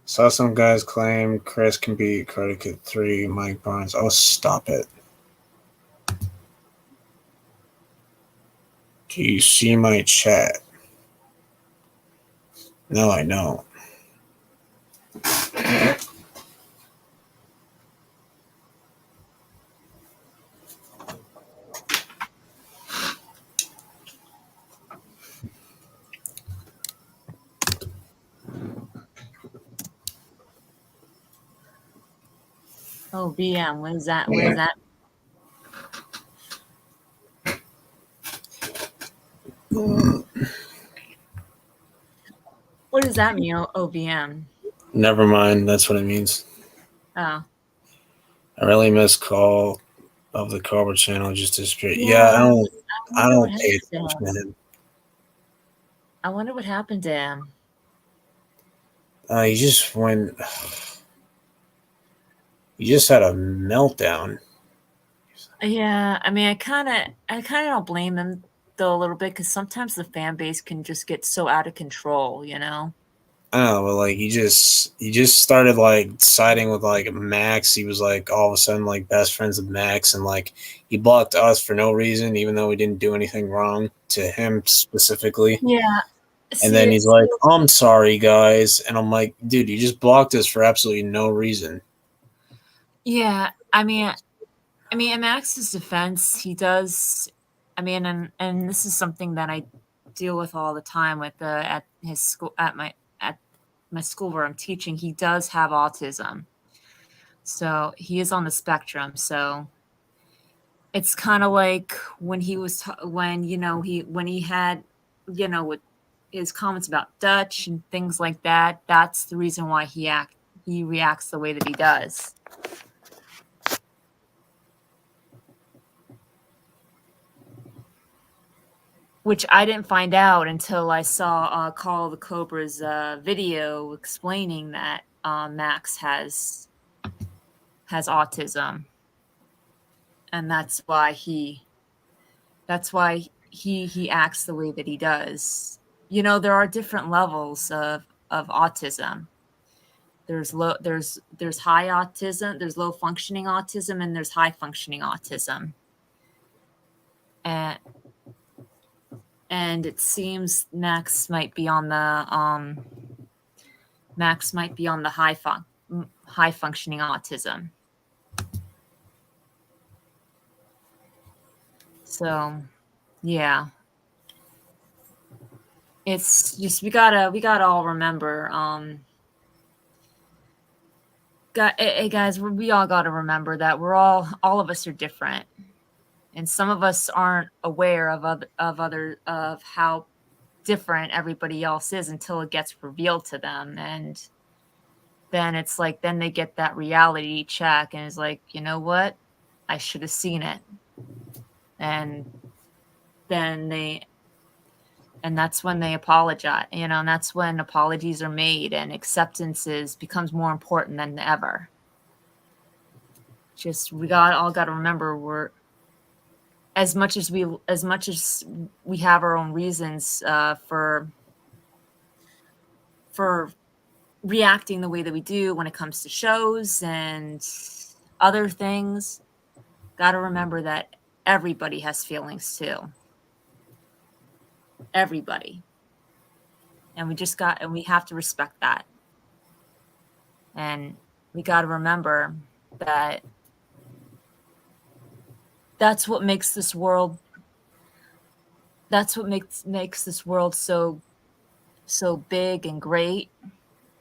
Saw some guys claim Chris can beat Karate Kid 3, Mike Barnes. Oh, stop it. Do you see my chat? No, I don't. Oh, BM. What is that? What is that? What does that mean? OBM. Never mind. That's what it means. Oh. I really missed call of the Cobra channel just disappeared. Yeah, Yeah. I wonder what don't pay happened to attention to him. him. I wonder what happened to him. He just went. He just had a meltdown. Yeah, I mean, I kind of don't blame him though a little bit because sometimes the fan base can just get so out of control, you know. I don't know, but like he just started like siding with like Max. He was like all of a sudden like best friends with Max, and like he blocked us for no reason, even though we didn't do anything wrong to him specifically. Yeah. And then he's like, "I'm sorry, guys," and I'm like, "Dude, you just blocked us for absolutely no reason." Yeah, I mean, in Max's defense, he does. I mean, and this is something that I deal with all the time with at his school at my school where I'm teaching. He does have autism, so he is on the spectrum. So it's kind of like when he was when he had with his comments about Dutch and things like that. That's the reason why he reacts the way that he does. Which I didn't find out until I saw Call of the Cobra's video explaining that Max has autism, and that's why he acts the way that he does. You know, there are different levels of autism. There's high autism, there's low functioning autism, and there's high functioning autism. And it seems Max might be on the high functioning autism. So, yeah, it's just we gotta all remember. Hey guys, we all gotta remember that all of us are different, and some of us aren't aware of how different everybody else is until it gets revealed to them, and then it's like then they get that reality check, and it's like, you know what, I should have seen it, and then that's when they apologize, and that's when apologies are made and acceptances becomes more important than ever. Just we all got to remember, we're as much as we have our own reasons for reacting the way that we do when it comes to shows and other things. Got to remember that everybody has feelings too. Everybody. And we have to respect that. And we got to remember that that's what makes this world so big and great,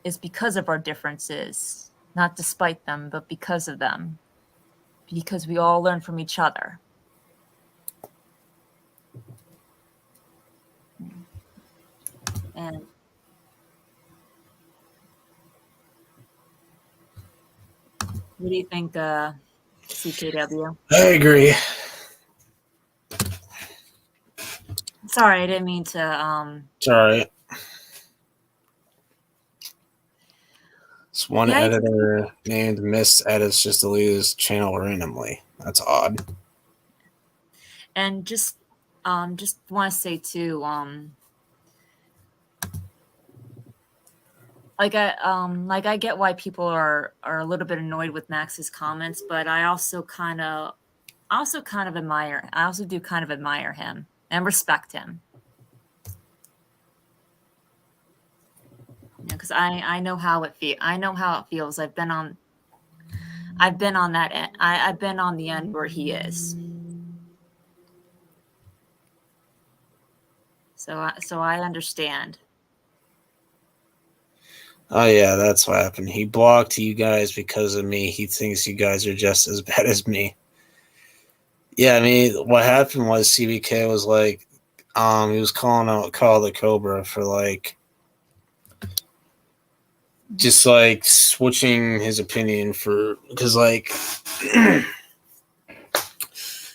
is because of our differences, not despite them, but because of them, because we all learn from each other. And what do you think, CKW? I agree. Sorry, I didn't mean to. It's all right. This one editor named Miss Edits just deleted his channel randomly. That's odd. And just want to say too, I get why people are a little bit annoyed with Max's comments, but I also do kind of admire him and respect him. Because I know how it feels. I've been on that end. I've been on the end where he is. So I understand. Oh yeah, that's what happened. He blocked you guys because of me. He thinks you guys are just as bad as me. Yeah, I mean, what happened was CBK was like, he was calling out Call the Cobra for like, just like switching his opinion for, because like,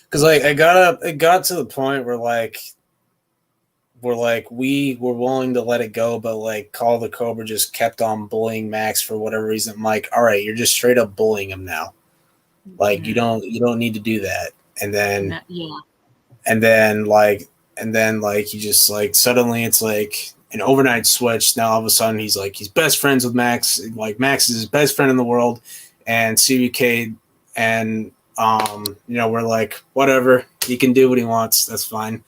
because like it got to the point where like, we were willing to let it go, but like Call the Cobra just kept on bullying Max for whatever reason. I'm like, all right, you're just straight up bullying him now. Like you don't need to do that. And then Yeah. and then like you just like suddenly it's like an overnight switch. Now all of a sudden he's best friends with Max. Like Max is his best friend in the world, and CBK and we're like, whatever, he can do what he wants. That's fine.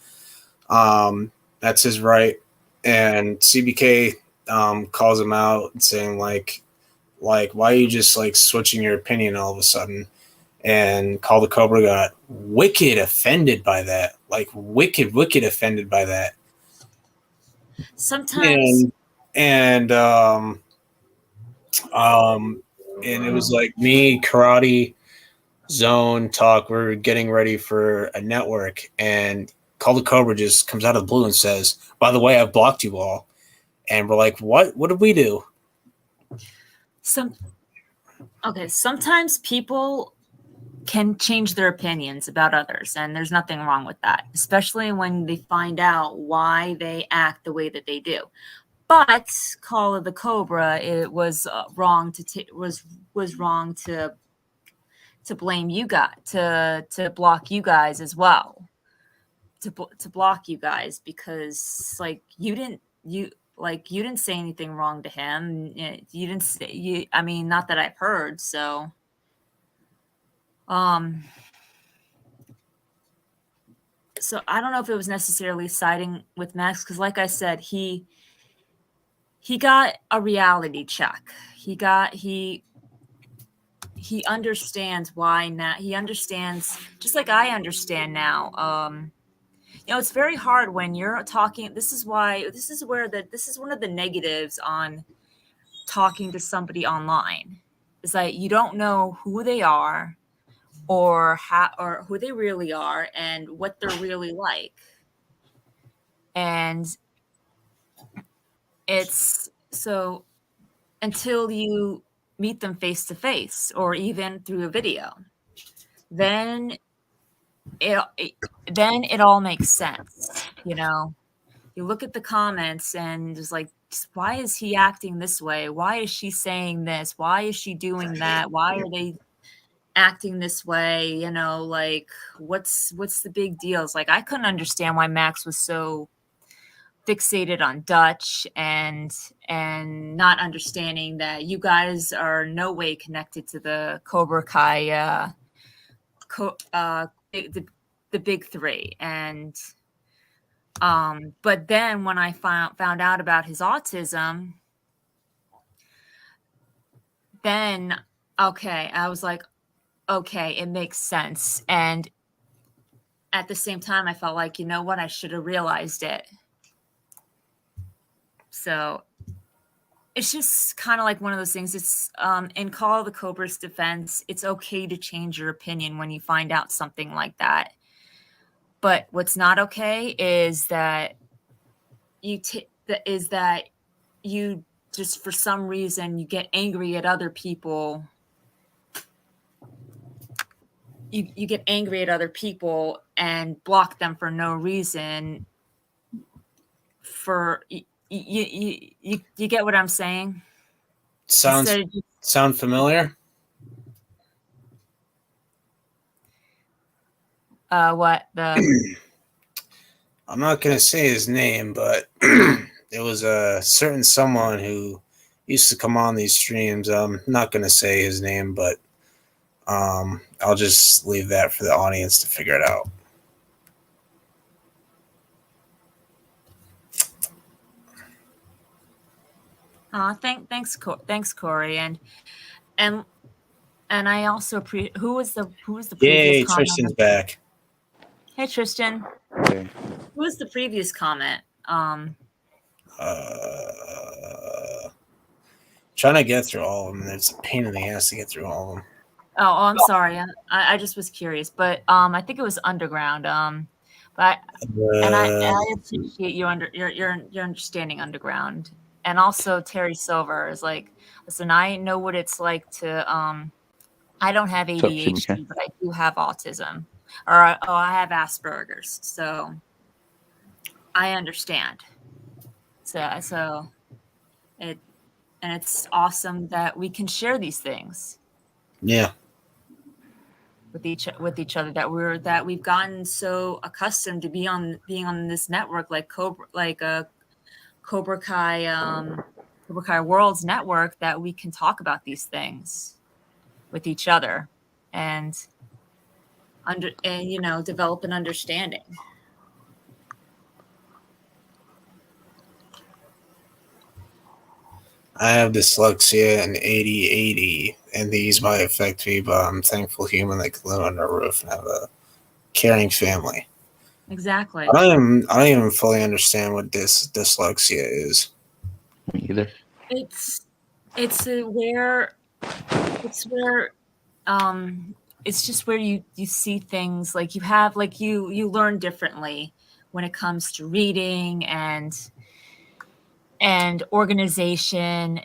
That's his right. And CBK calls him out and saying like why are you just like switching your opinion all of a sudden? And Call the Cobra got wicked offended by that. Like wicked offended by that. Sometimes And it was like me, Karate, Zone, Talk, we're getting ready for a network, and Call the Cobra just comes out of the blue and says, by the way, I've blocked you all. And we're like, what did we do? Sometimes people can change their opinions about others, and there's nothing wrong with that, especially when they find out why they act the way that they do. But Call of the Cobra, it was wrong was wrong to blame you guys, to block you guys as well, to block you guys, because like you didn't say anything wrong to him. You didn't say, I mean, not that I've heard. So so I don't know if it was necessarily siding with Max, because like I said, he got a reality check. He understands why now. He understands, just like I understand now. It's very hard when you're talking. This is one of the negatives on talking to somebody online. Is that you don't know who they are, or who they really are, and what they're really like. And it's so, until you meet them face to face, or even through a video, then it all makes sense. You look at the comments and just like, why is he acting this way? Why is she saying this? Why is she doing that? Why are they acting this way? Like, what's the big deals? Like, I couldn't understand why Max was so fixated on Dutch, and not understanding that you guys are no way connected to the Cobra Kai, the big three. And but then when I found out about his autism, then okay, I was like, okay, it makes sense. And at the same time, I felt like, you know what, I should have realized it. So it's just kind of like one of those things. It's in Call of the Cobra's defense, it's okay to change your opinion when you find out something like that. But what's not okay is that you just, for some reason, you get angry at other people. You get angry at other people and block them for no reason. You get what I'm saying? Sound familiar? What the? I'm not gonna say his name, but it was a certain someone who used to come on these streams. I'm not gonna say his name, but I'll just leave that for the audience to figure it out. Thanks, Corey, and I also who was the previous Yay, comment? Tristan's back. Hey, Tristan. Okay. Who was the previous comment? Trying to get through all of them, and it's a pain in the ass to get through all of them. I'm sorry. I just was curious, but I think it was Underground. But I appreciate your understanding Underground, and also Terry Silver is like, listen, I know what it's like to I don't have What's up, Jimmy K? ADHD, but I do have autism, I have Asperger's, so I understand. So it's awesome that we can share these things Yeah. with each other, that we've gotten so accustomed to being on this network like Cobra Kai Worlds Network, that we can talk about these things with each other and develop an understanding. I have dyslexia and ADHD, and these might affect me, but I'm thankful human that can live under a roof and have a caring family. Exactly. I don't even fully understand what this dyslexia is. Me either. It's where it's just where you see things, like you learn differently when it comes to reading and organization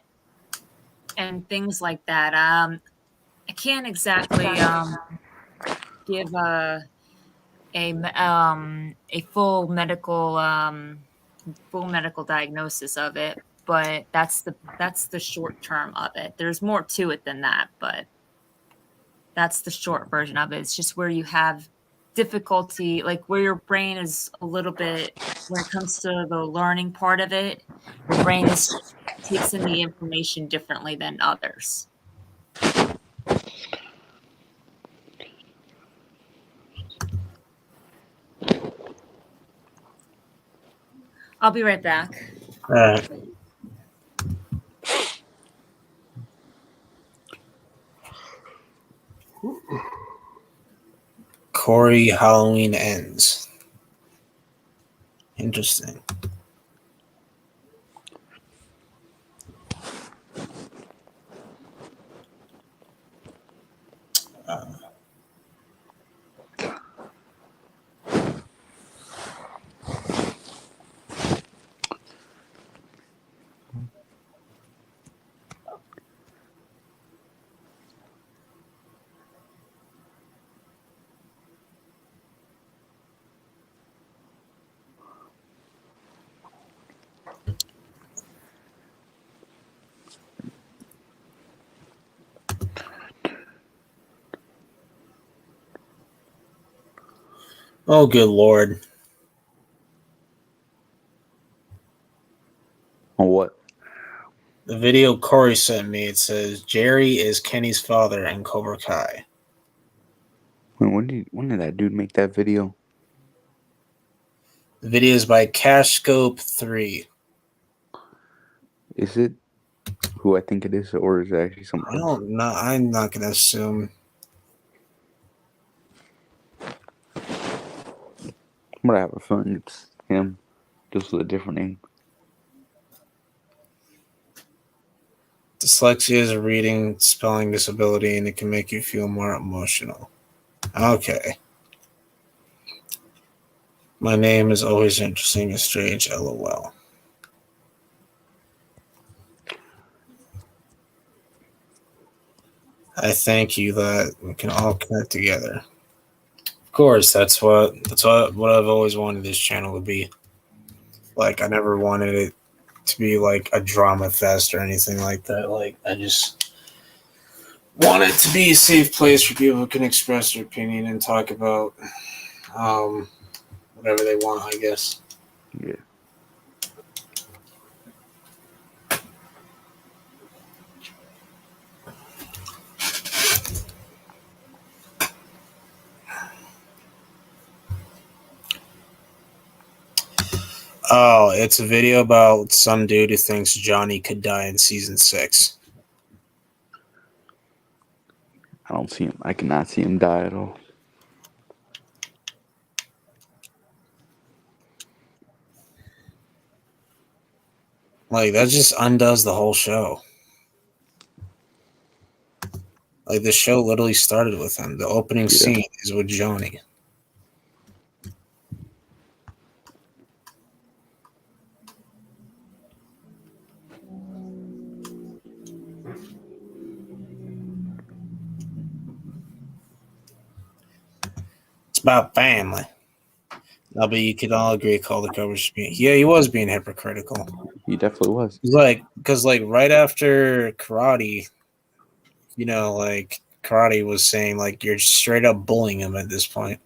and things like that. I can't exactly give a full medical diagnosis of it, but that's the short term of it. There's more to it than that, but that's the short version of it. It's just where you have difficulty, like where your brain is a little bit, when it comes to the learning part of it, your brain takes in the information differently than others. I'll be right back. All right. Corey Halloween ends. Interesting. Oh, good Lord. On what? The video Corey sent me, it says Jerry is Kenny's father in Cobra Kai. When did that dude make that video? The video is by CashScope3. Is it who I think it is, or is it actually I something else? don't know. I'm not going to assume. I'm gonna have a feeling it's him, just with a different name. Dyslexia is a reading, spelling disability, and it can make you feel more emotional. Okay. My name is always interesting and strange, LOL. I thank you that we can all connect together. Of course, that's what I've always wanted this channel to be. Like, I never wanted it to be like a drama fest or anything like that. Like, I just want it to be a safe place where people can express their opinion and talk about whatever they want, I guess. Yeah. Oh, it's a video about some dude who thinks Johnny could die in season 6. I don't see him. I cannot see him die at all. Like, that just undoes the whole show. Like the show literally started with him. The opening scene is with Johnny. It's about family. No, but you could all agree Calder Cobra's being, yeah, he was being hypocritical. He definitely was. Because right after Karate, you know, like Karate was saying, like, you're straight up bullying him at this point.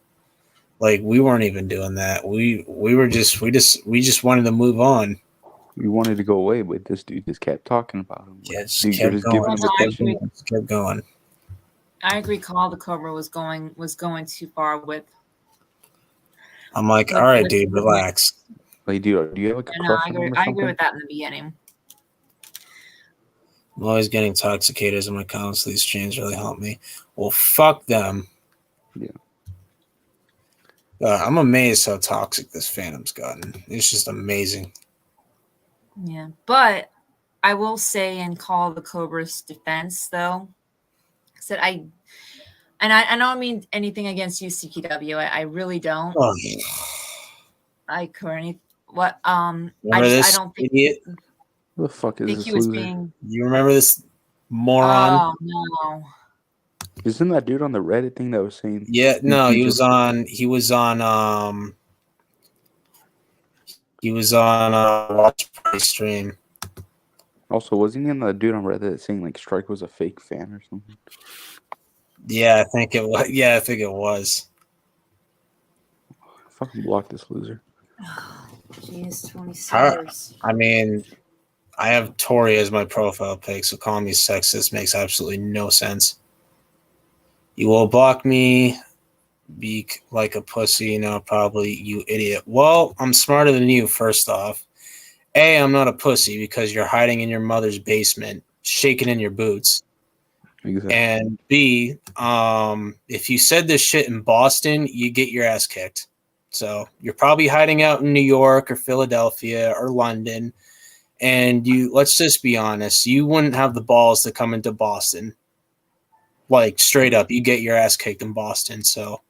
Like, we weren't even doing that. We just wanted to move on. We wanted to go away, but this dude just kept talking about him. Yeah, just Dude, kept just going. giving him attention. Just kept going. I agree. Call the Cobra was going too far with. I'm like, all right, dude, relax. Like, dude, do you have like a crush on him or I something? agree with that in the beginning. I'm always getting intoxicated in my comments. These streams really help me. Well, fuck them. Yeah. I'm amazed how toxic this fandom's gotten. It's just amazing. Yeah, but I will say in Call the Cobra's defense, though, said I don't mean anything against you, CKW. I really don't. Oh, I currently what remember I don't think idiot? Who the fuck is think this he was loser? being. You remember this moron? Oh no. Isn't that dude on the Reddit thing that was saying? Yeah, no, he was on Watch Party stream. Also, wasn't he on the dude on Reddit saying like Strike was a fake fan or something? Yeah, I think it was. Yeah, I think it was. Fucking block this loser. Jeez, 26. I mean, I have Tori as my profile pic, so calling me sexist makes absolutely no sense. You will block me, be like a pussy, no, probably, you idiot. Well, I'm smarter than you, first off. A, I'm not a pussy because you're hiding in your mother's basement, shaking in your boots. Exactly. And B, if you said this shit in Boston, you get your ass kicked. So you're probably hiding out in New York or Philadelphia or London. And let's just be honest, you wouldn't have the balls to come into Boston. Like straight up, you get your ass kicked in Boston. So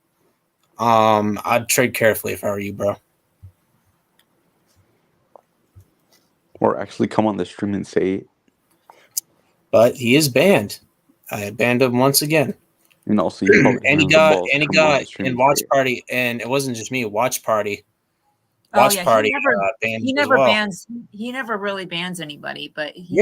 I'd trade carefully if I were you, bro. Or actually come on the stream and say it. But he is banned. I banned him once again. And also, and he got in Watch Party, and it wasn't just me. Watch Party. Watch Party. He never bans. He never really bans anybody, but he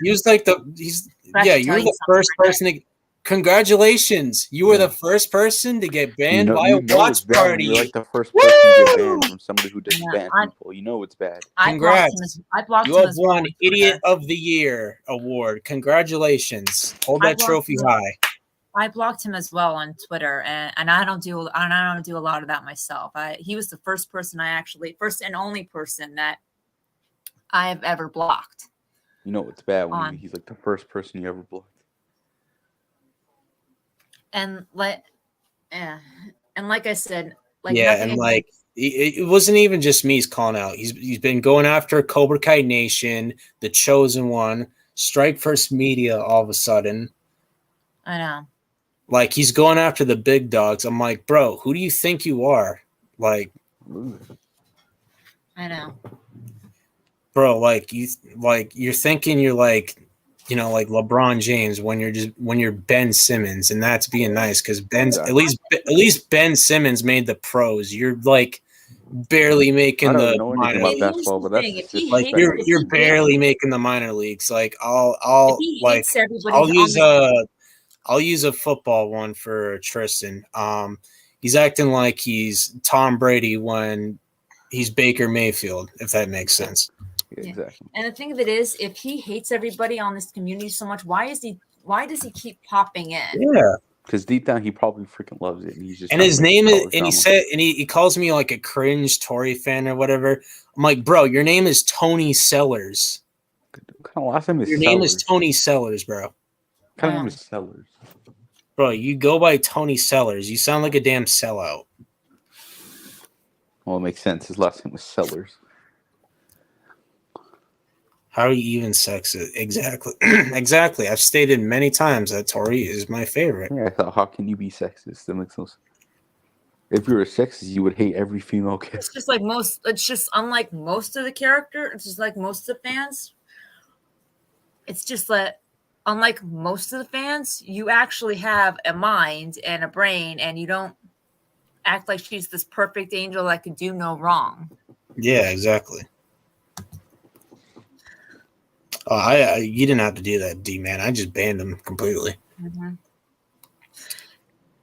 was like you're the first person to. Congratulations! You were the first person to get banned by a Watch Party. You're like the first person to get banned from somebody who doesn't ban people. You know it's bad. Congrats! You have won Idiot of the Year award. Congratulations! Hold that trophy high. I blocked him as well on Twitter, and I don't do a lot of that myself. He was the first and only person that I have ever blocked. You know it's bad when he's like the first person you ever blocked. And like I said, it wasn't even just me. He's calling out. He's been going after Cobra Kai Nation, The Chosen One, Strike First Media. All of a sudden, I know. Like he's going after the big dogs. I'm like, bro, who do you think you are? Like, I know, bro. Like you're thinking you're like. You know, like LeBron James when you're Ben Simmons, and that's being nice because at least Ben Simmons made the pros. You're like barely making the minor leagues. Like you're barely making the minor leagues. Like I'll use a football one for Tristan. He's acting like he's Tom Brady when he's Baker Mayfield, if that makes sense. Yeah, exactly. And the thing of it is, if he hates everybody on this community so much, why does he keep popping in? Yeah, because deep down he probably freaking loves it, and he's just. And his name is, and he calls me like a cringe Tory fan or whatever. I'm like, bro, your name is Tony Sellers. What kind of last name is your Sellers? name is Tony Sellers, bro. What kind of name is Sellers? Bro, you go by Tony Sellers. You sound like a damn sellout. Well, it makes sense. His last name was Sellers. How are you even sexist? Exactly. Exactly. I've stated many times that Tori is my favorite. Yeah, I thought, how can you be sexist? That makes no sense. If you were a sexist, you would hate every female character. It's just like it's just unlike most of the character. It's just like most of the fans. It's just that unlike most of the fans, you actually have a mind and a brain, and you don't act like she's this perfect angel that could do no wrong. Yeah, exactly. Oh, you didn't have to do that, D-Man. I just banned him completely. Mm-hmm.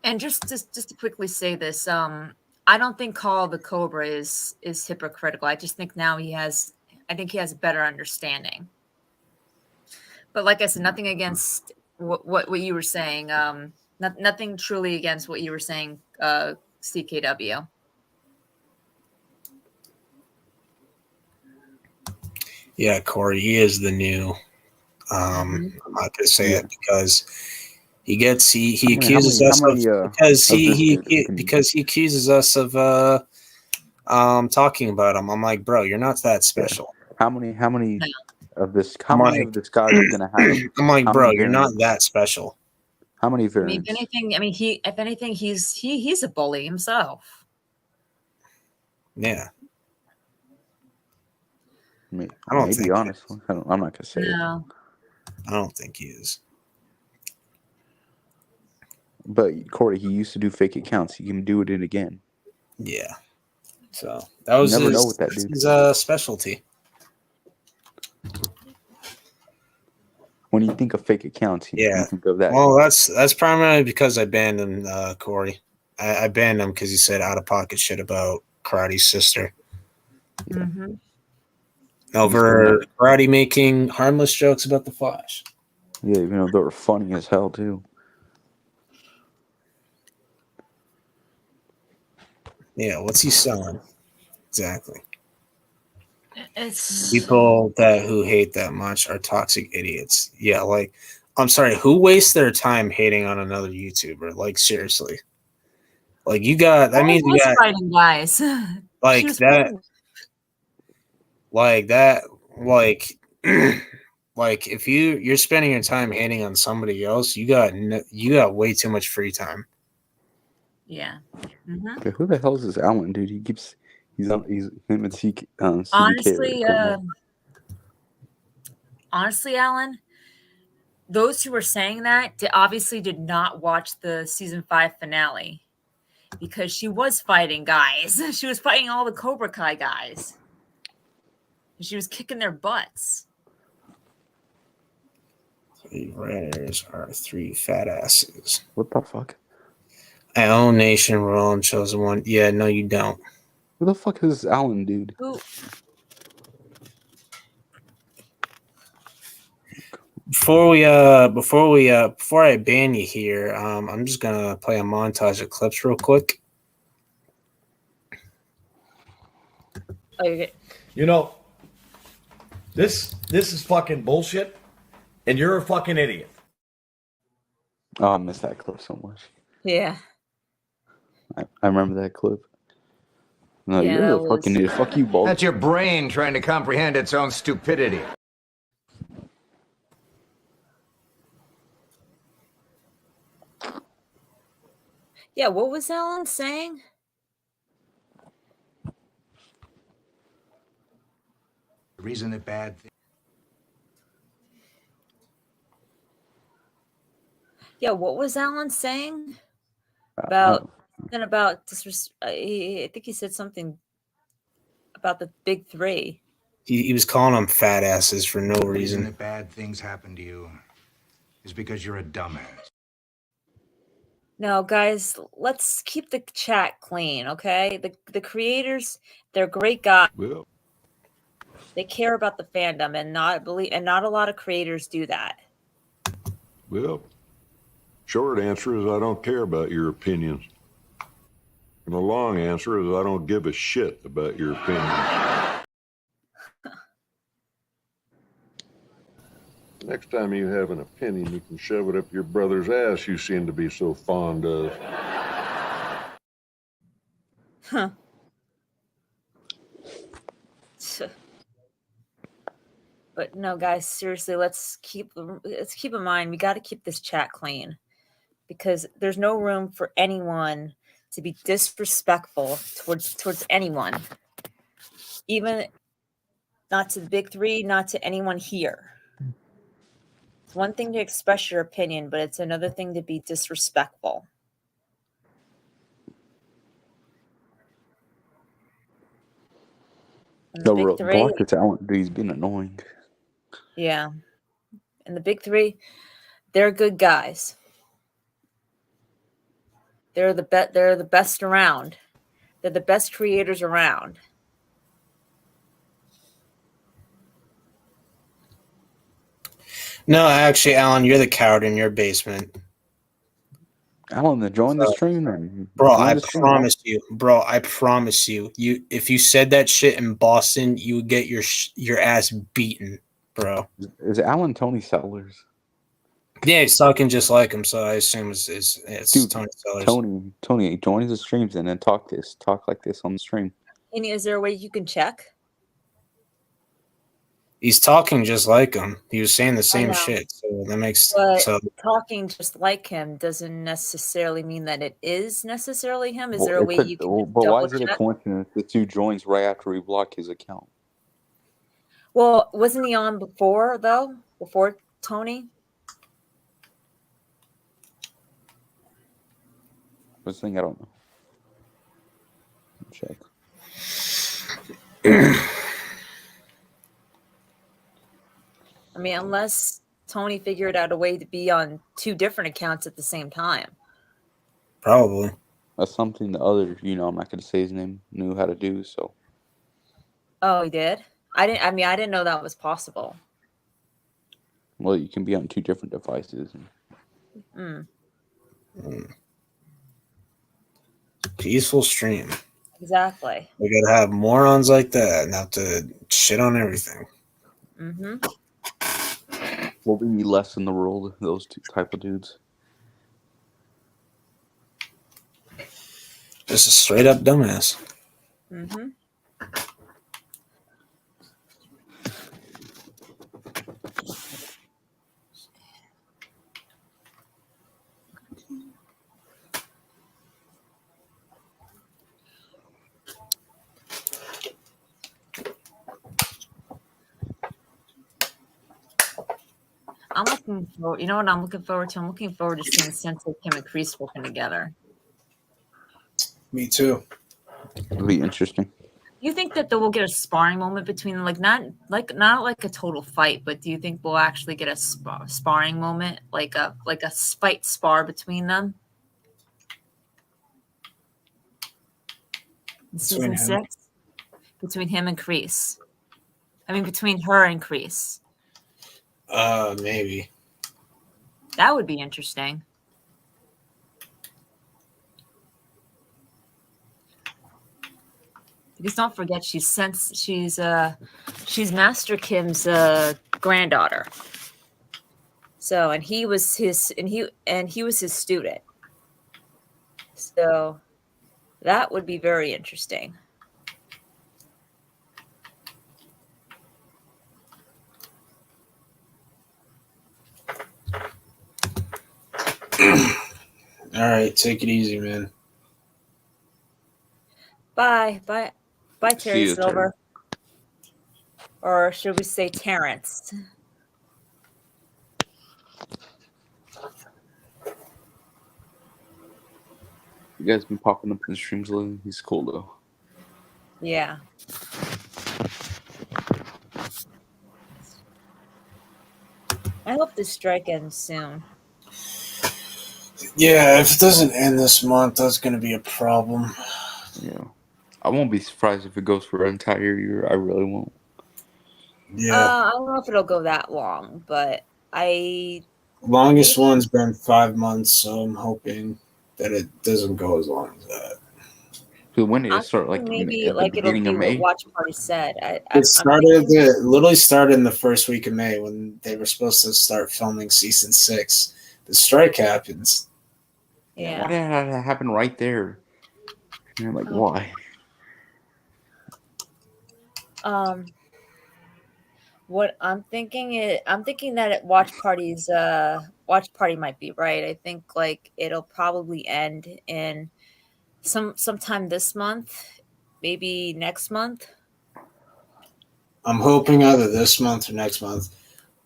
And just to quickly say this, I don't think Call of the Cobra is hypocritical. I just think now he has a better understanding. But like I said, nothing against what you were saying. Nothing truly against what you were saying, CKW. Yeah, Corey, he is the new. I'm not gonna say it because he accuses us because he accuses us of talking about him. I'm like, bro, you're not that special. Yeah. How many of this? How many of this guy is gonna have? I'm like, bro, you're not that special. How many variants? If anything, he's a bully himself. Yeah. Maybe honestly, I'm not gonna say it. I don't think he is. But Corey, he used to do fake accounts. He can do it again. Yeah. So that was his specialty. When you think of fake accounts, you think of that. Well, that's primarily because I banned him, Corey. I banned him because he said out of pocket shit about Karate's sister. Mm-hmm. Over Karate making harmless jokes about the Flash. Yeah, even though they were funny as hell too. Yeah, what's he selling? Exactly. It's people who hate that much are toxic idiots. Yeah, like I'm sorry, who wastes their time hating on another YouTuber? Like seriously. Like you got that means you got fighting guys. Like that like if you're spending your time hating on somebody else, you got way too much free time. Yeah. Mm-hmm. Okay, who the hell is this Alan dude? He's him and CK. Honestly, Alan, those who were saying that obviously did not watch the season 5 finale because she was fighting guys. She was fighting all the Cobra Kai guys. She was kicking their butts. 3 rares are 3 fat asses. What the fuck? I own Nation, Roll, and Chosen One. Yeah, no, you don't. Who the fuck is this Alan dude? Who? Before I ban you here, I'm just gonna play a montage of clips real quick. Okay. You know, this is fucking bullshit, and you're a fucking idiot. Oh, I missed that clip so much. Yeah. I remember that clip. No, yeah, you're a fucking idiot. Fuck you, Bolt. That's your brain trying to comprehend its own stupidity. Yeah, what was Alan saying? The reason that bad things... Yeah, what was Alan saying? About I think he said something about the big 3. He was calling them fat asses for no reason. The reason that bad things happen to you is because you're a dumbass. No, guys, let's keep the chat clean, okay? The creators, they're great guys. Well, they care about the fandom and not a lot of creators do that. Well, short answer is I don't care about your opinions. And the long answer is I don't give a shit about your opinions. Next time you have an opinion, you can shove it up your brother's ass you seem to be so fond of. Huh. But no, guys, seriously, let's keep in mind we got to keep this chat clean because there's no room for anyone to be disrespectful towards anyone, even not to the big three, not to anyone here. It's one thing to express your opinion, but it's another thing to be disrespectful. And the big three, block this Alan dude. He's been annoying. yeah. And the big three, they're good guys. They're the best around. They're the best creators around. No, actually, Alan, you're the coward in your basement. Alan, then join the stream. Then. Bro, Join I the stream. promise you. Bro, I promise you. If you said that shit in Boston, you would get your ass beaten, bro. Is Alan Tony Sellers? Yeah, he's talking just like him, so I assume it's Dude, Tony Sellers. Tony, join the streams and then talk like this on the stream. And is there a way you can check? He's talking just like him. He was saying the same know. shit, so that makes But so. talking just like him doesn't necessarily mean that it is necessarily him. Is Well, there a way you can but why is double it a check? coincidence that you joins right after we block his account? Well, wasn't he on before though? Before Tony? This thing I don't know. Check. I mean, unless Tony figured out a way to be on two different accounts at the same time. Probably. That's something the other, I'm not going to say his name, knew how to do. So. Oh, he did? I didn't know that was possible. Well, you can be on two different devices. Peaceful stream. Exactly. We gotta have morons like that and have to shit on everything. Mm-hmm. What would be less in the world, those two type of dudes? Just a straight up dumbass. Mm-hmm. I'm looking forward. You know what I'm looking forward to? I'm looking forward to seeing Sensei Kim and Kreese working together. Me too. It'll be interesting. You think that we'll get a sparring moment between them, not like a total fight, but do you think we'll actually get a sparring moment, like a fight spar between them? In season 6, between him and Kreese. I mean, between her and Kreese. Maybe. That would be interesting. Because don't forget, she's Master Kim's granddaughter. So, and he was his student. So, that would be very interesting. All right, take it easy, man. Bye, Terry you, Silver. Or should we say Terrence? You guys been popping up in the streams lately? He's cool though. Yeah. I hope this strike ends soon. Yeah, if it doesn't end this month, that's going to be a problem. Yeah. I won't be surprised if it goes for an entire year. I really won't. Yeah. I don't know if it'll go that long, but Longest one's been 5 months, so I'm hoping that it doesn't go as long as that. So when did it start? Like maybe at the like it'll beginning be of May? what Watch Party said. It literally started in the first week of May when they were supposed to start filming season 6. The strike happens. Yeah. Why did that happen right there? And I'm like, why? What I'm thinking that at watch party might be right. I think like it'll probably end in sometime this month, maybe next month. I'm hoping either this month or next month.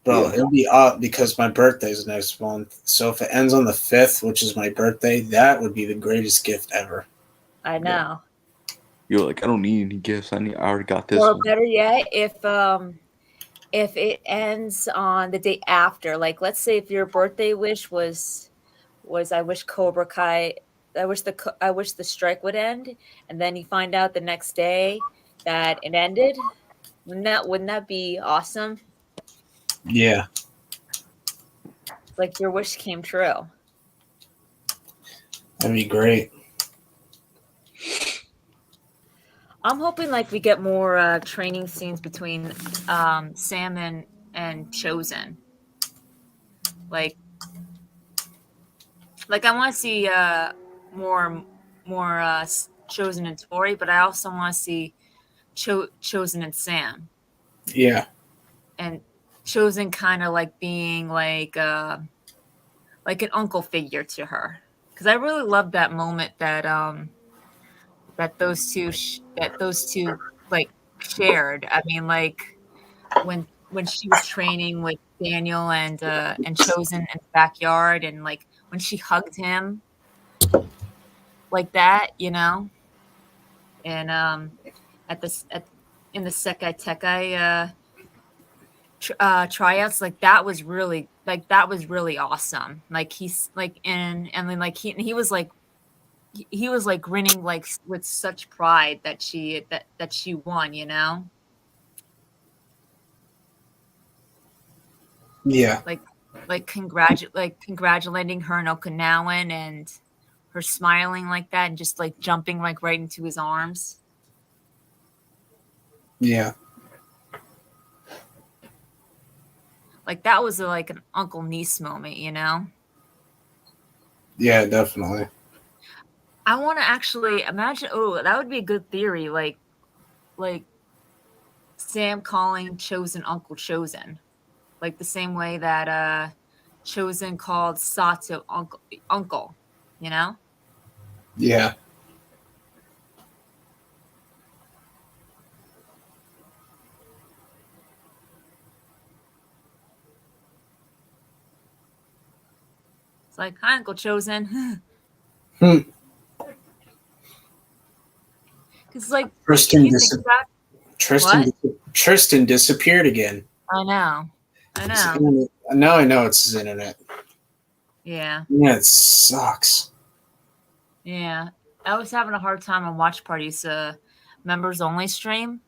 Bro, Yeah. it'll be up because my birthday's next month. So if it ends on the 5th, which is my birthday, that would be the greatest gift ever. I know. You're like, I don't need any gifts. I already got this Or one. better yet, if it ends on the day after, like let's say if your birthday wish was I wish Cobra Kai, I wish the strike would end, and then you find out the next day that it ended. Wouldn't that be awesome? Yeah. Like your wish came true. That'd be great. I'm hoping like we get more training scenes between Sam and Chosen. Like I want to see more Chosen and Tori, but I also want to see Chosen and Sam, Yeah. and Chosen kind of like being like an uncle figure to her, because I really love that moment that that those two like shared. I mean, like when she was training with Daniel and Chosen in the backyard, and like when she hugged him like that, you know, and at this at in the Sekai Tekai tryouts, like that was really awesome. Like he's like and then like he was like he was like grinning like with such pride that she won, you know, Yeah. like congratulating her and Okinawan, and her smiling like that and just like jumping like right into his arms. Yeah. Like that was like an uncle niece moment, you know. Yeah, definitely. I want to actually imagine. Oh, that would be a good theory. Like Sam calling Chosen Uncle Chosen, like the same way that Chosen called Sato Uncle. You know. Yeah. It's like, hi, Uncle Chosen. Hmm. Because like Tristan, you think that. Tristan disappeared again. I know. His internet- now I know it's his internet. Yeah. Yeah, it sucks. Yeah. I was having a hard time on Watch Party's members only stream.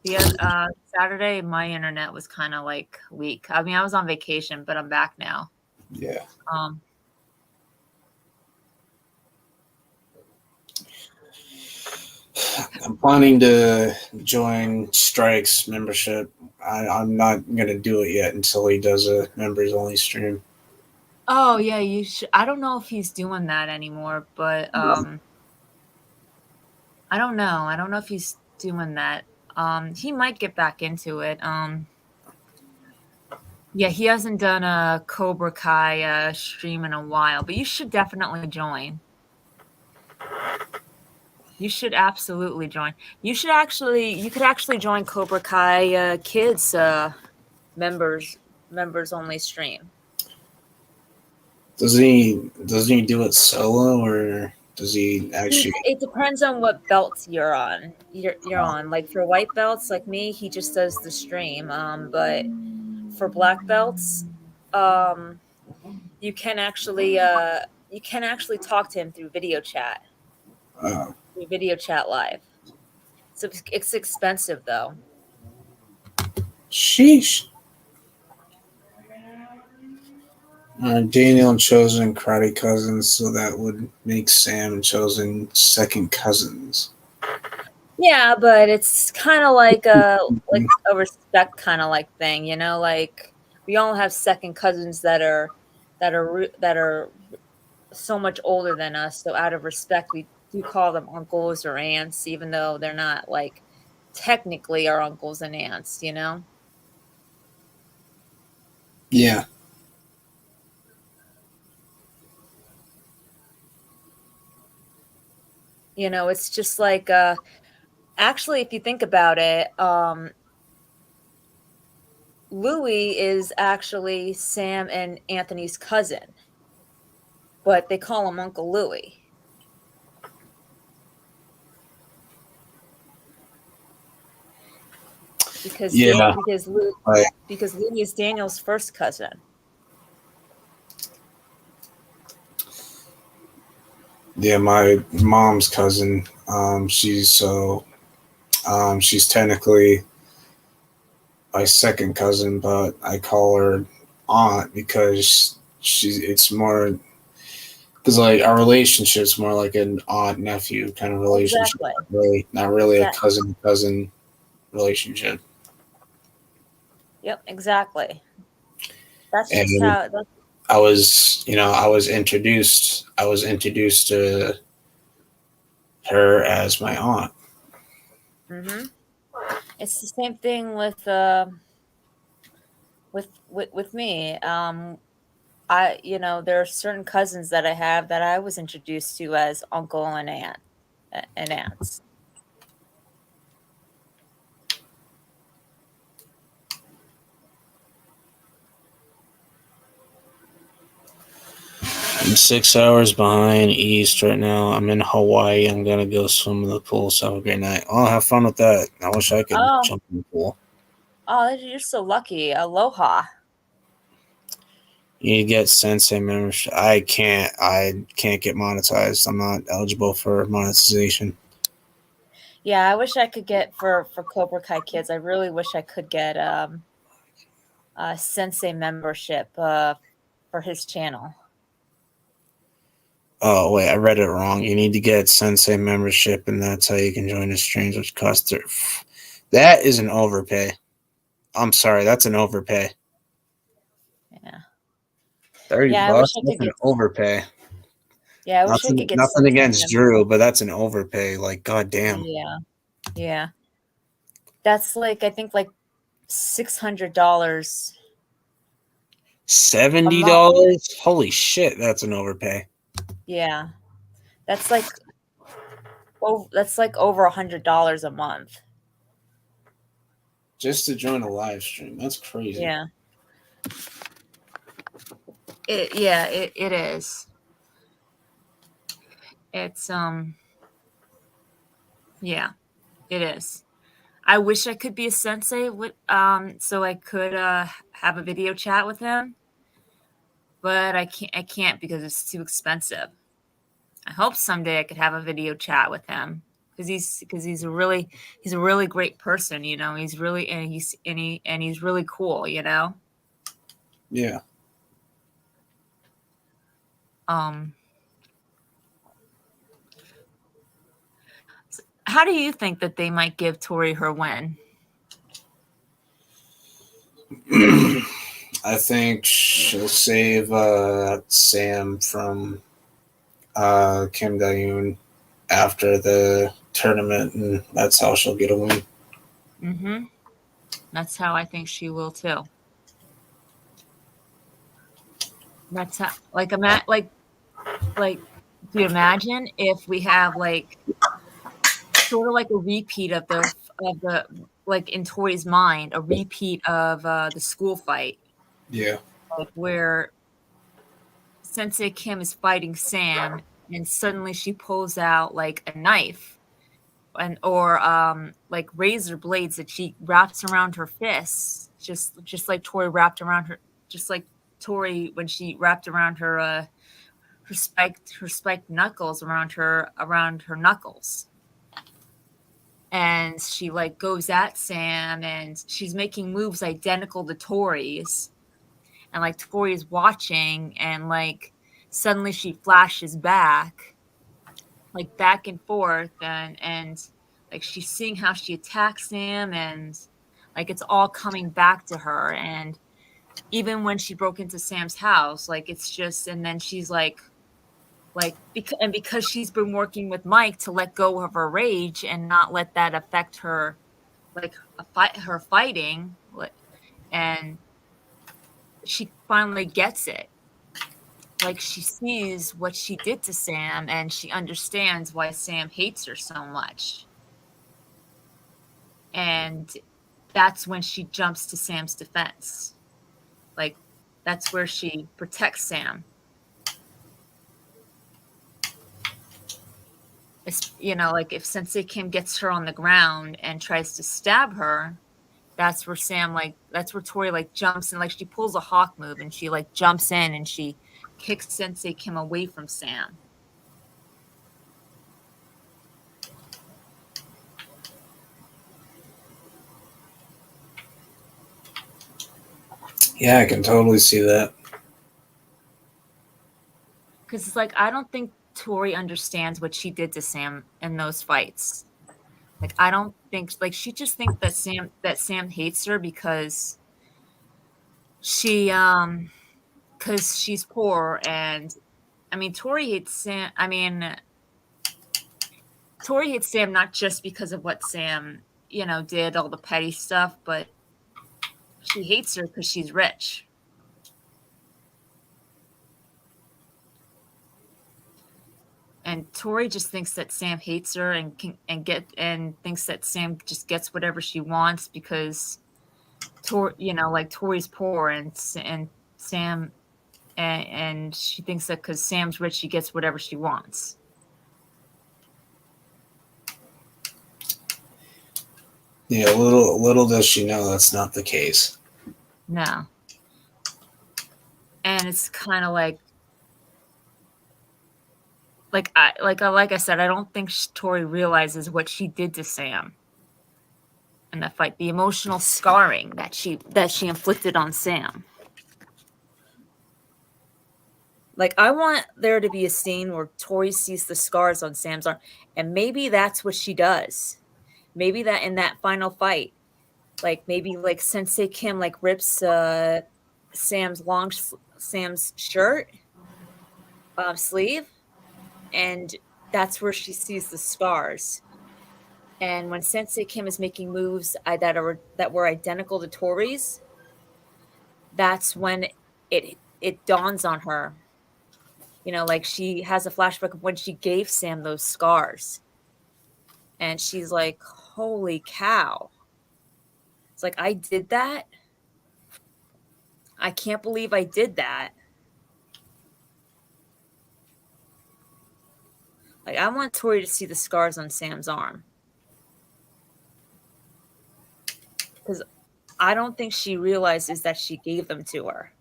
The Saturday, my internet was kind of like weak. I mean, I was on vacation, but I'm back now. Yeah. Um, I'm planning to join Strike's membership. I'm not gonna do it yet until he does a members only stream. oh yeah, you should. I don't know if he's doing that anymore, but I don't know. I don't know if he's doing that. He might get back into it. Yeah, he hasn't done a Cobra Kai stream in a while, but you should definitely join. You should absolutely join. You could actually join Cobra Kai Kids members only stream. Doesn't he do it solo, or does he actually? It depends on what belts you're on. You're on. Like for white belts, like me, he just does the stream. But for black belts, you can actually talk to him through video chat. Through video chat live. So it's expensive though. Sheesh. Daniel and Chosen karate cousins, so that would make Sam and Chosen second cousins. Yeah, but it's kind of like a respect kind of like thing, you know. Like we all have second cousins that are so much older than us. So out of respect, we do call them uncles or aunts, even though they're not like technically our uncles and aunts, you know. Yeah. You know, it's just like actually, if you think about it, Louis is actually Sam and Anthony's cousin, but they call him Uncle Louis. Because Yeah. Right. because Louis is Daniel's first cousin. Yeah, my mom's cousin. She's technically my second cousin, but I call her aunt because it's more because like our relationship's more like an aunt nephew kind of relationship. Exactly. Not really a Yeah. cousin relationship. Yep, exactly. That's just And how. I was introduced to her as my aunt. Mm-hmm. It's the same thing with me. There are certain cousins that I have that I was introduced to as uncle and aunts. I'm 6 hours behind East right now. I'm in Hawaii. I'm gonna go swim in the pool. So have a great night. Oh, have fun with that. I wish I could jump in the pool. Oh, you're so lucky. Aloha. You get Sensei membership. I can't get monetized. I'm not eligible for monetization. Yeah, I wish I could get for Cobra Kai Kids. I really wish I could get a Sensei membership for his channel. Oh wait, I read it wrong. You need to get Sensei membership, and that's how you can join the streams, which costs that is an overpay. I'm sorry, that's an overpay. Yeah. $30. Yeah, I wish I That's could an overpay. Yeah, I wish I could get nothing Sensei against membership. Drew, but that's an overpay. Like, goddamn. Yeah. That's like I think like $600. $70? Holy shit, that's an overpay. Yeah, that's like over $100 a month. Just to join a live stream. That's crazy. Yeah. It is. It's yeah, it is. I wish I could be a sensei with so I could have a video chat with him. But I can't because it's too expensive. I hope someday I could have a video chat with him because he's a really great person, you know. He's really cool, you know. Yeah. How do you think that they might give Tori her win? I think she'll save Sam from Kim Dae-yoon after the tournament, and that's how she'll get a win. Mm-hmm. That's how I think she will too. That's how, like, do you imagine if we have like sort of like a repeat of the like in Tori's mind, a repeat of the school fight? Yeah. Like where Sensei Kim is fighting Sam, and suddenly she pulls out like a knife, or like razor blades that she wraps around her fists, just like Tori wrapped around her, just like Tori when she wrapped around her spiked knuckles around her knuckles. And she like goes at Sam, and she's making moves identical to Tori's. And like Tori's watching, and like suddenly she flashes back, like back and forth, and like she's seeing how she attacks Sam, and like it's all coming back to her. And even when she broke into Sam's house, like it's just, and then she's like because she's been working with Mike to let go of her rage and not let that affect her, like her fighting, and she finally gets it. Like, she sees what she did to Sam, and she understands why Sam hates her so much. And that's when she jumps to Sam's defense. Like, that's where she protects Sam. It's, you know, like if Sensei Kim gets her on the ground and tries to stab her, that's where that's where Tori like jumps and like she pulls a hawk move and she like jumps in and she kicks Sensei Kim away from Sam. Yeah, I can totally see that. Because it's like, I don't think Tori understands what she did to Sam in those fights. Like, I don't think, like, she just thinks that Sam hates her because because she's poor. And I mean, Tori hates Sam not just because of what Sam, you know, did, all the petty stuff, but she hates her because she's rich. And Tori just thinks that Sam hates her and thinks that Sam just gets whatever she wants because Tori's poor and Sam and she thinks that because Sam's rich, she gets whatever she wants. Yeah, little does she know that's not the case. No. And it's kind of like I said, I don't think Tori realizes what she did to Sam in that fight. The emotional scarring that she inflicted on Sam. Like, I want there to be a scene where Tori sees the scars on Sam's arm, and maybe that's what she does. Maybe that in that final fight, like maybe like Sensei Kim like rips Sam's shirt sleeve. And that's where she sees the scars. And when Sensei Kim is making moves that were identical to Tori's, that's when it dawns on her. You know, like she has a flashback of when she gave Sam those scars. And she's like, holy cow. It's like, I did that? I can't believe I did that. Like, I want Tori to see the scars on Sam's arm. Because I don't think she realizes that she gave them to her.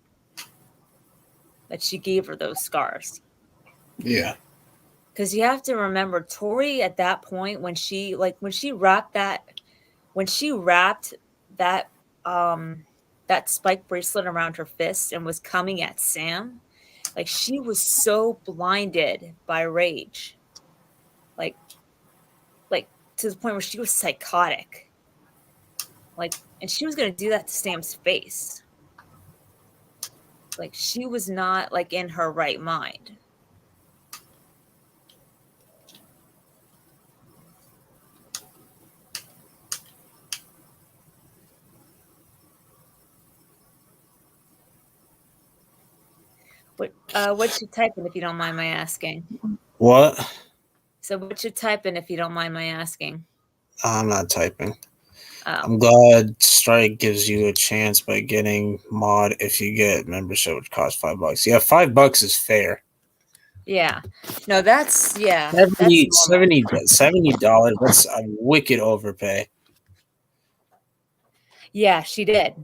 That she gave her those scars. Yeah. Because you have to remember, Tori at that point, when she wrapped that spike bracelet around her fist and was coming at Sam, like she was so blinded by rage. Like to the point where she was psychotic. Like, and she was going to do that to Sam's face. Like, she was not like in her right mind. What you typing, if you don't mind my asking? What? So what you typing, if you don't mind my asking? I'm not typing. Oh. I'm glad Strike gives you a chance by getting mod if you get membership, which costs $5. Yeah, $5 is fair. Yeah. No, that's $70. That's a wicked overpay. Yeah, she did.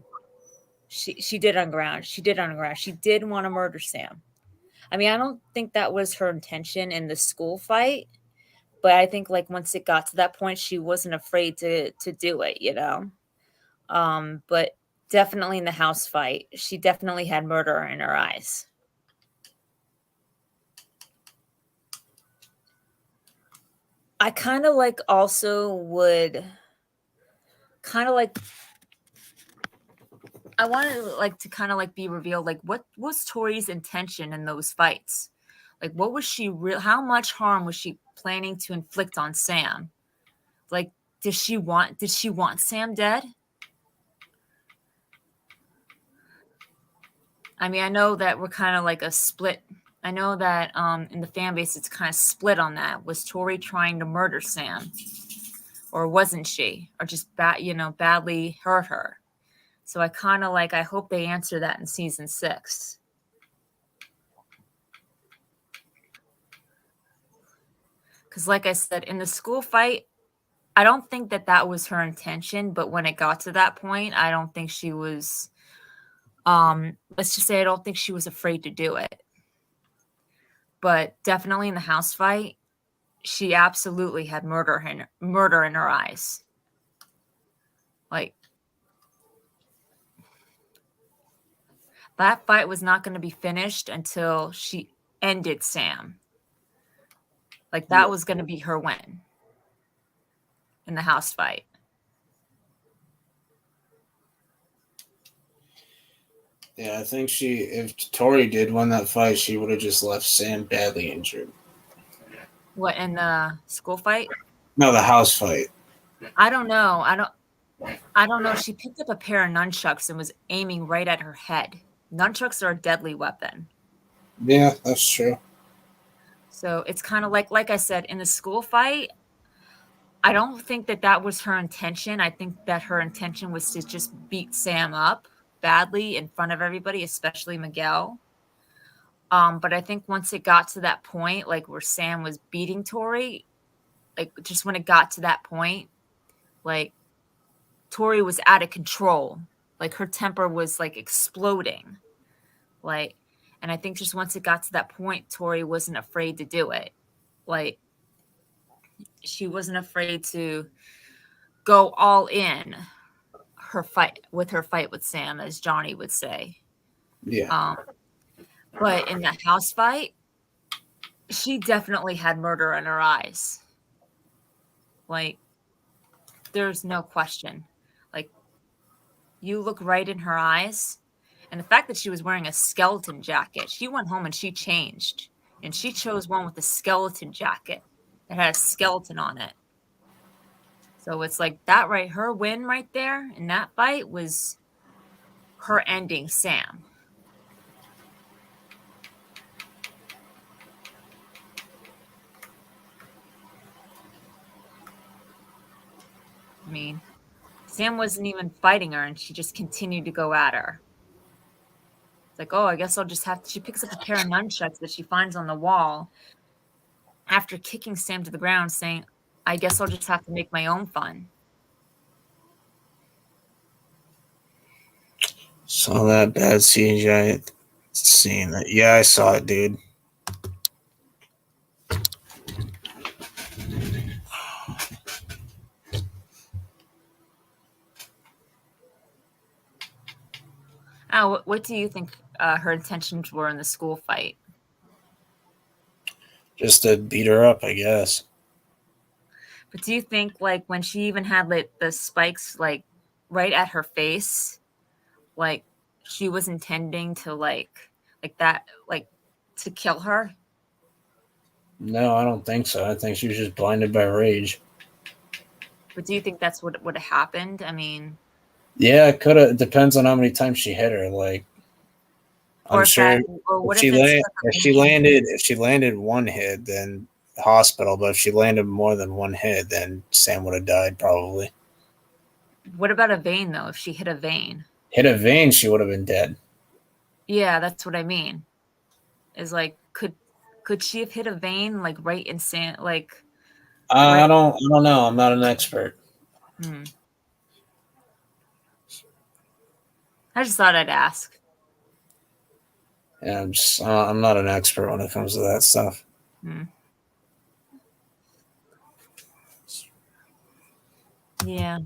She did on ground. She did want to murder Sam. I mean, I don't think that was her intention in the school fight, but I think like once it got to that point, she wasn't afraid to do it, you know. But definitely in the house fight, she definitely had murder in her eyes. I kind of like also would kind of like I wanted like to kind of like be revealed, like what was Tori's intention in those fights? Like what was she how much harm was she planning to inflict on Sam? Like did she want Sam dead? I mean, I know that we're kind of like a split. I know that in the fan base, it's kind of split on that. Was Tori trying to murder Sam, or wasn't she, or just badly hurt her? So I kind of like. I hope they answer that in season 6. Because, like I said, in the school fight, I don't think that was her intention. But when it got to that point, I don't think she was. Let's just say I don't think she was afraid to do it. But definitely in the house fight, she absolutely had murder in her eyes. Like, that fight was not going to be finished until she ended Sam. Like, that was going to be her win in the house fight. Yeah, I think if Tori did win that fight, she would have just left Sam badly injured. What, in the school fight? No, the house fight. I don't know. I don't know. She picked up a pair of nunchucks and was aiming right at her head. Nunchucks are a deadly weapon. Yeah, that's true. So it's kind of like I said, in the school fight, I don't think that was her intention. I think that her intention was to just beat Sam up badly in front of everybody, especially Miguel. But I think once it got to that point, like where Sam was beating Tori, like just when it got to that point, like Tori was out of control. Like her temper was like exploding. Like, and I think just once it got to that point, Tori wasn't afraid to do it. Like, she wasn't afraid to go all in her fight with Sam, as Johnny would say. Yeah. But in the house fight, she definitely had murder in her eyes. Like, there's no question. Like, you look right in her eyes. And the fact that she was wearing a skeleton jacket, she went home and she changed. And she chose one with a skeleton jacket that had a skeleton on it. So it's like that, right? Her win right there in that fight was her ending Sam. I mean, Sam wasn't even fighting her and she just continued to go at her. It's like, oh, I guess I'll just have to. She picks up a pair of nunchucks that she finds on the wall after kicking Sam to the ground, saying, I guess I'll just have to make my own fun. Saw that bad CGI scene. Yeah, I saw it, dude. Oh, what do you think her intentions were in the school fight? Just to beat her up, I guess. But do you think, like, when she even had like the spikes like right at her face, like she was intending to like that, like to kill her? No, I don't think so. I think she was just blinded by rage. But do you think that's what would have happened? I mean, yeah, it could have. It depends on how many times she hit her. Like, I'm sure if she landed one hit, then hospital. But if she landed more than one hit, then Sam would have died probably. What about a vein though? If she hit a vein, she would have been dead. Yeah, that's what I mean. Is like, could she have hit a vein like right in Sam? Like, I don't know. I'm not an expert. I just thought I'd ask. Yeah, I'm not an expert when it comes to that stuff. Yeah.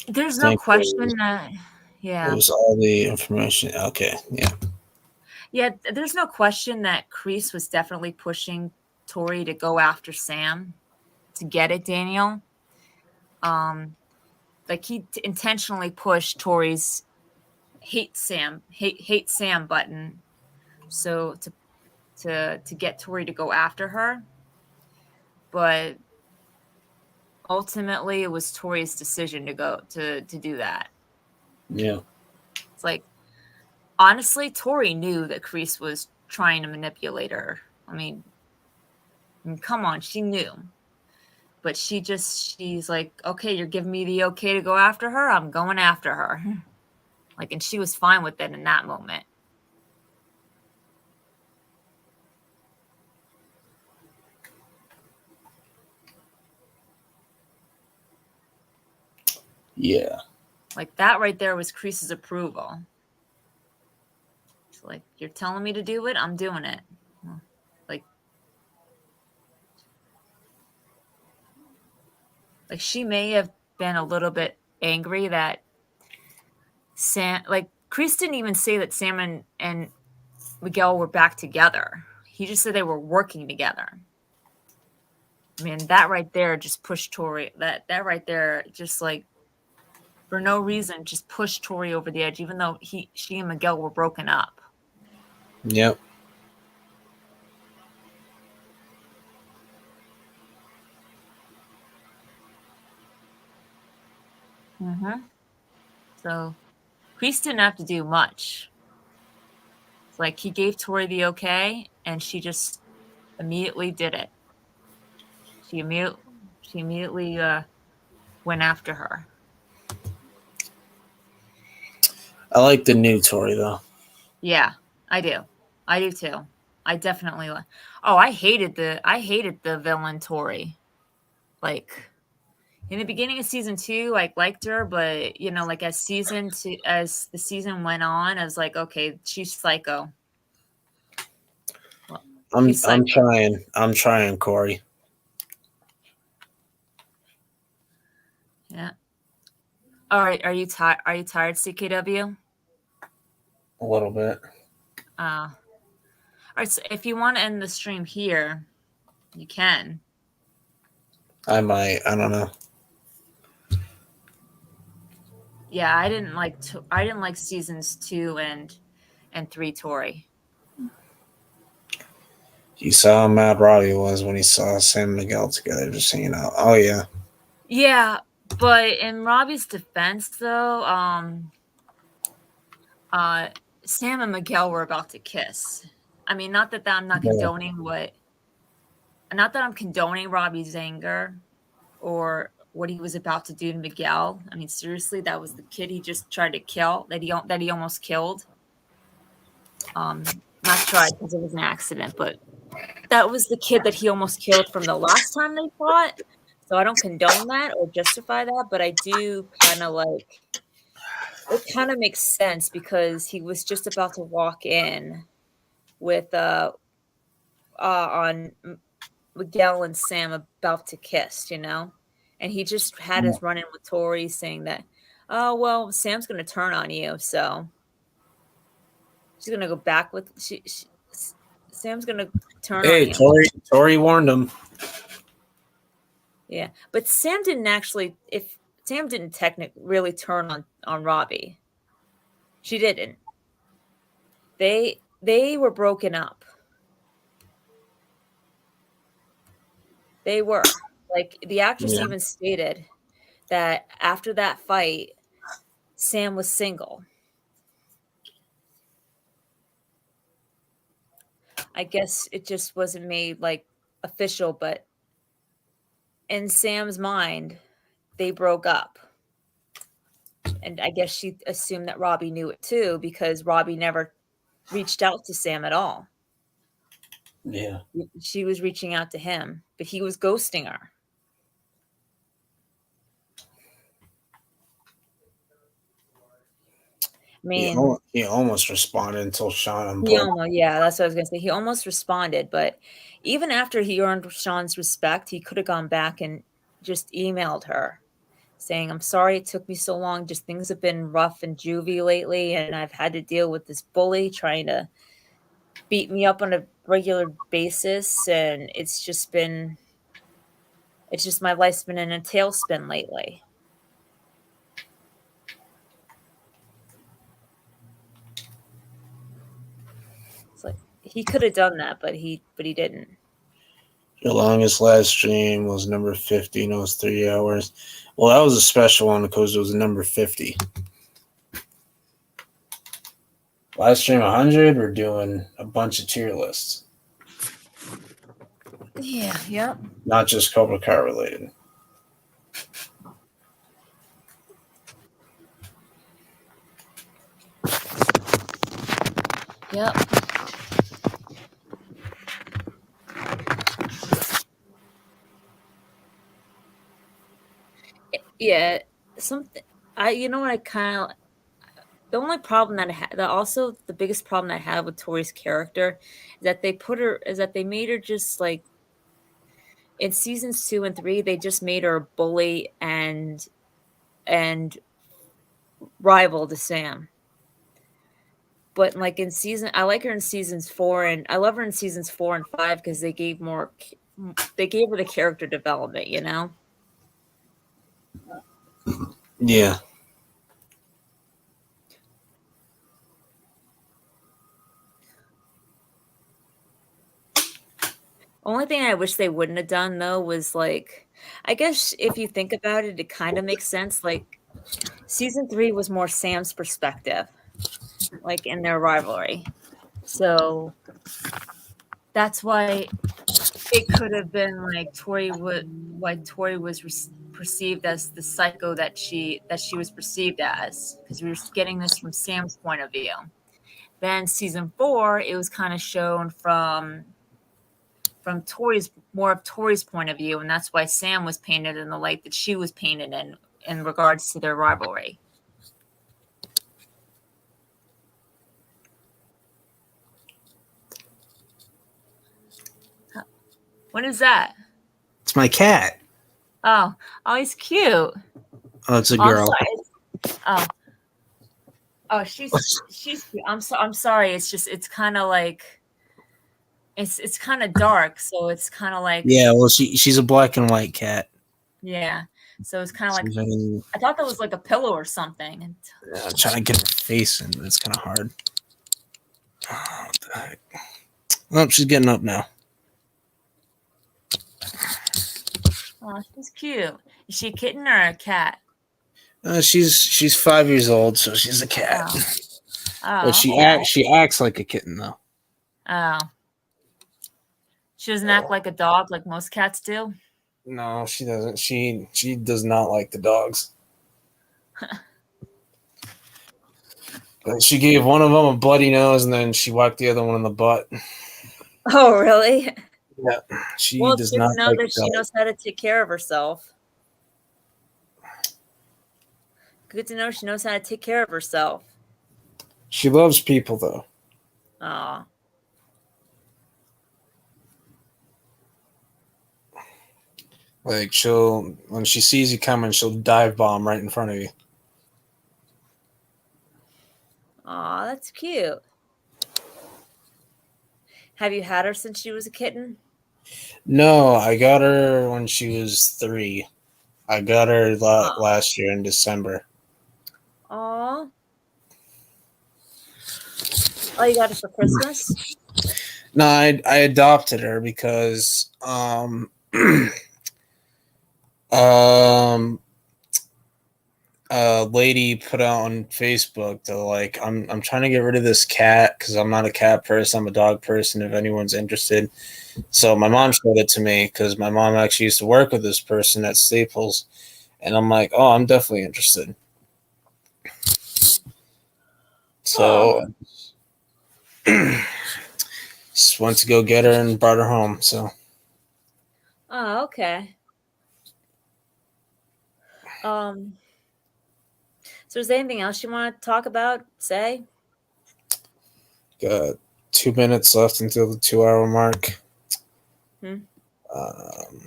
There's no question that, yeah. It was all the information. Okay, yeah. Yeah, there's no question that Kreese was definitely pushing Tori to go after Sam to get it, Daniel. Like he intentionally pushed Tori's hate Sam button, so to get Tori to go after her. But ultimately it was Tori's decision to go to do that. Yeah. It's like, honestly, Tori knew that Kreese was trying to manipulate her. I mean, come on, she knew. But she's like, okay, you're giving me the okay to go after her. I'm going after her. Like, and she was fine with it in that moment. Yeah. Like, that right there was Kreese's approval. It's like, you're telling me to do it, I'm doing it. Like she may have been a little bit angry that Kreese didn't even say that Sam and Miguel were back together. He just said they were working together. I mean, that right there just pushed Tori. That right there just like, for no reason, just pushed Tori over the edge, even though she and Miguel were broken up. Yep. Mm-hmm. So Kreese didn't have to do much. It's like he gave Tori the okay, and she just immediately did it. She immediately went after her. I like the new Tori though. Yeah, I do. I do too. I definitely like. Oh, I hated the villain Tori. Like in the beginning of season 2, I liked her, but you know, like as the season went on, I was like, okay, she's psycho. Well, I'm trying, Corey. Yeah. All right. Are you tired? Are you tired, CKW? A little bit. All right. So if you want to end the stream here, you can. I might. I don't know. Yeah, I didn't like seasons 2 and 3 Tori. You saw how mad Robbie was when he saw Sam and Miguel together, just hanging out. Oh yeah. Yeah, but in Robbie's defense, though, Sam and Miguel were about to kiss. I mean, not that I'm not condoning not that I'm condoning Robbie's anger or what he was about to do to Miguel. I mean, seriously, that was the kid he just tried to kill, that he almost killed. Not tried because it was an accident, but that was the kid that he almost killed from the last time they fought. So I don't condone that or justify that, but I do kind of like, it kind of makes sense because he was just about to walk in with on Miguel and Sam about to kiss, you know, and he just had his run in with Tori saying that, oh well, Sam's going to turn on you, so she's going to go back with Sam's going to turn on you. Tori warned him. Yeah, but Sam didn't technically really turn on Robbie. She didn't. They were broken up. They were. Like the actress even stated that after that fight, Sam was single. I guess it just wasn't made like official, but in Sam's mind, they broke up. And I guess she assumed that Robbie knew it too because Robbie never reached out to Sam at all. Yeah. She was reaching out to him, but he was ghosting her. I mean, he almost responded until Sean that's what I was going to say. He almost responded, but even after he earned Sean's respect, he could have gone back and just emailed her saying, I'm sorry it took me so long. Just things have been rough and juvie lately, and I've had to deal with this bully trying to beat me up on a regular basis, and it's just my life's been in a tailspin lately. It's like he could have done that, but he didn't. Your longest live stream was number 50, and it was 3 hours. Well, that was a special one because it was number 50. Live stream 100, we're doing a bunch of tier lists, Yeah. Yep. not just Cobra Kai related. Yep. Yeah. Something. You know what? I kind of. The only problem that I had, also the biggest problem I had with Tori's character, is that they made her just like in seasons 2 and 3, they just made her a bully and rival to Sam. But like I like her in seasons 4, and I love her in seasons 4 and 5 because they gave her the character development, you know? Yeah. Only thing I wish they wouldn't have done though was like, I guess if you think about it, it kind of makes sense. Like season 3 was more Sam's perspective, like in their rivalry. So that's why it could have been like Tori was perceived as the psycho that she was perceived as, because we were getting this from Sam's point of view. Then season 4, it was kind of shown from Tori's point of view, and that's why Sam was painted in the light that she was painted in regards to their rivalry. What is that? It's my cat. Oh, he's cute. Oh, it's a Oh, I'm girl. sorry. Oh, she's cute. I'm sorry. It's just it's kind of like it's kind of dark, so it's kind of like Yeah, well, she's a black and white cat. yeah. So it's kind of like So I thought that was like a pillow or something. I'm trying to get her face in, but it's kind of hard. Oh, what the heck? Oh, she's getting up now. Oh, she's cute. Is she a kitten or a cat? She's 5 years old, so she's a cat. Oh, But okay. she acts like a kitten though. Oh. She doesn't act like a dog like most cats do. No, she doesn't. She does not like the dogs. But she gave one of them a bloody nose, and then she whacked the other one in the butt. Oh, really? Yeah, she Well, does it's good not to know like that she dogs. knows how to take care of herself. Good to know she knows how to take care of herself. She loves people though. Oh. Like when she sees you coming, she'll dive bomb right in front of you. Aw, that's cute. Have you had her since she was a kitten? No, I got her when she was 3. I got her last year in December. Aw. Oh, you got it for Christmas? No, I adopted her because a lady put out on Facebook that like I'm trying to get rid of this cat because I'm not a cat person, I'm a dog person if anyone's interested. So my mom showed it to me because my mom actually used to work with this person at Staples, and I'm like, oh, I'm definitely interested. So just went to go get her and brought her home. So Oh, okay. So is there anything else you want to talk about? Say? got 2 minutes left until the 2-hour mark.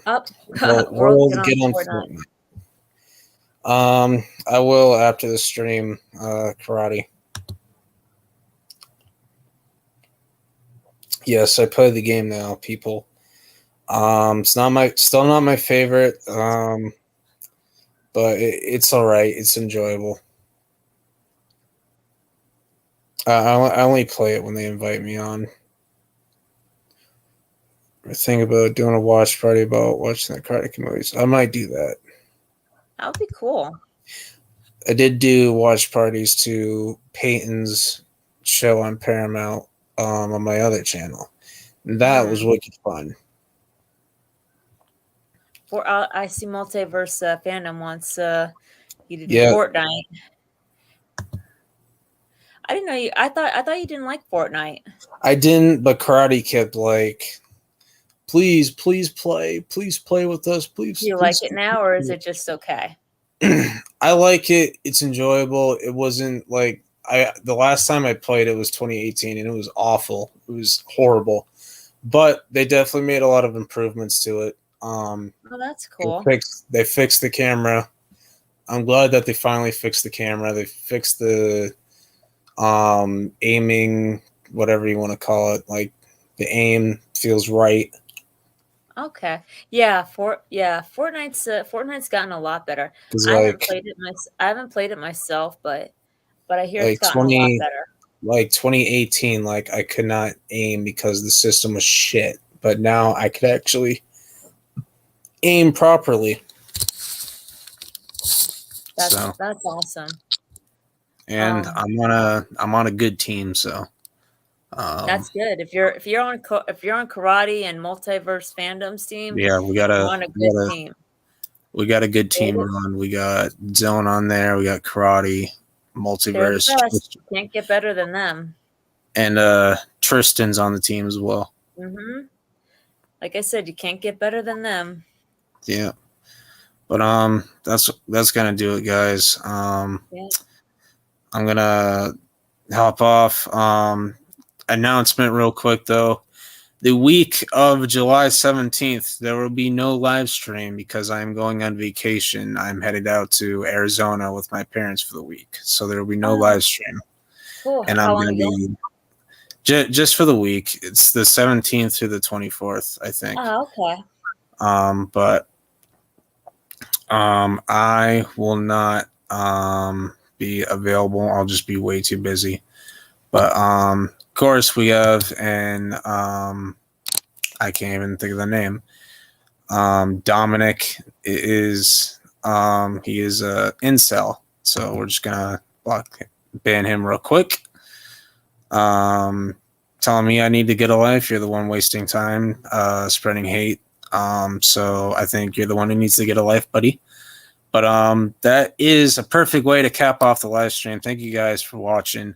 Up. We'll get on Fortnite. I will after the stream. Karate. Yes, I play the game now, people. It's still not my favorite. But it's all right. It's enjoyable. I only play it when they invite me on. I think about doing a watch party about watching the Karate Kid movies. I might do that. That would be cool. I did do watch parties to Peyton's show on Paramount on my other channel. And that was wicked fun. For I see Multiverse Fandom wants you to do Yeah. Fortnite. I didn't know you. I thought you didn't like Fortnite. I didn't, but Karate Kid like, please play with us, please. Do you like it now, or is it just okay? I like it. It's enjoyable. It wasn't like the last time I played it was 2018 and it was awful. It was horrible. But they definitely made a lot of improvements to it. Oh, that's cool. They fixed the camera. I'm glad that they finally fixed the camera. They fixed the aiming, whatever you want to call it. Like the aim feels right. Okay. Yeah. Fortnite's gotten a lot better. I haven't played it myself, but I hear Like it's gotten a lot better. Like 2018, like I could not aim because the system was shit. But now I could actually aim properly. That's awesome. And I'm on a good team, so that's good. If you're on Karate and Multiverse Fandom's team, yeah, you're on a good team. We got a good team on. We got Zone on there. We got Karate, Multiverse. You can't get better than them. And Tristan's on the team as well. Mm-hmm. Like I said, you can't get better than them. Yeah. But that's gonna do it, guys. Yeah. I'm gonna hop off. Announcement real quick though. The week of July 17th, there will be no live stream because I'm going on vacation. I'm headed out to Arizona with my parents for the week. So there will be no live stream. Cool. And I'm going to be just for the week. It's the 17th through the 24th, I think. Oh, okay. But I will not be available. I'll just be way too busy. But of course we have I can't even think of the name. Dominic is he is a incel, so we're just gonna ban him real quick. Telling me I need to get a life. You're the one wasting time, spreading hate. So I think you're the one who needs to get a life, buddy. But that is a perfect way to cap off the live stream. Thank you guys for watching.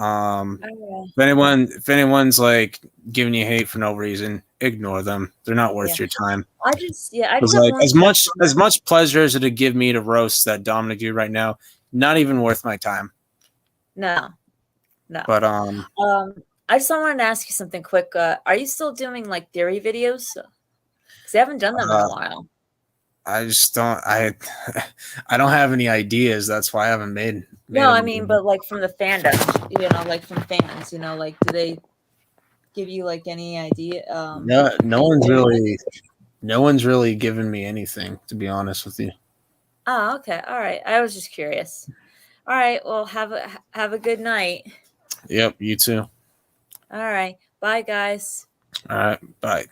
If anyone's like giving you hate for no reason, ignore them. They're not worth your time. I just like as much pleasure as it'd give me to roast that Dominic dude right now, not even worth my time. No. But I just wanted to ask you something quick. Are you still doing like theory videos? Because I haven't done them in a while. I just don't. I don't have any ideas. That's why I haven't made. No, I mean, but like from the fandom, like from fans, like do they give you like any idea? No one's really given me anything, to be honest with you. Oh, okay, all right. I was just curious. All right, well, have a good night. Yep, you too. All right, bye, guys. All right, bye.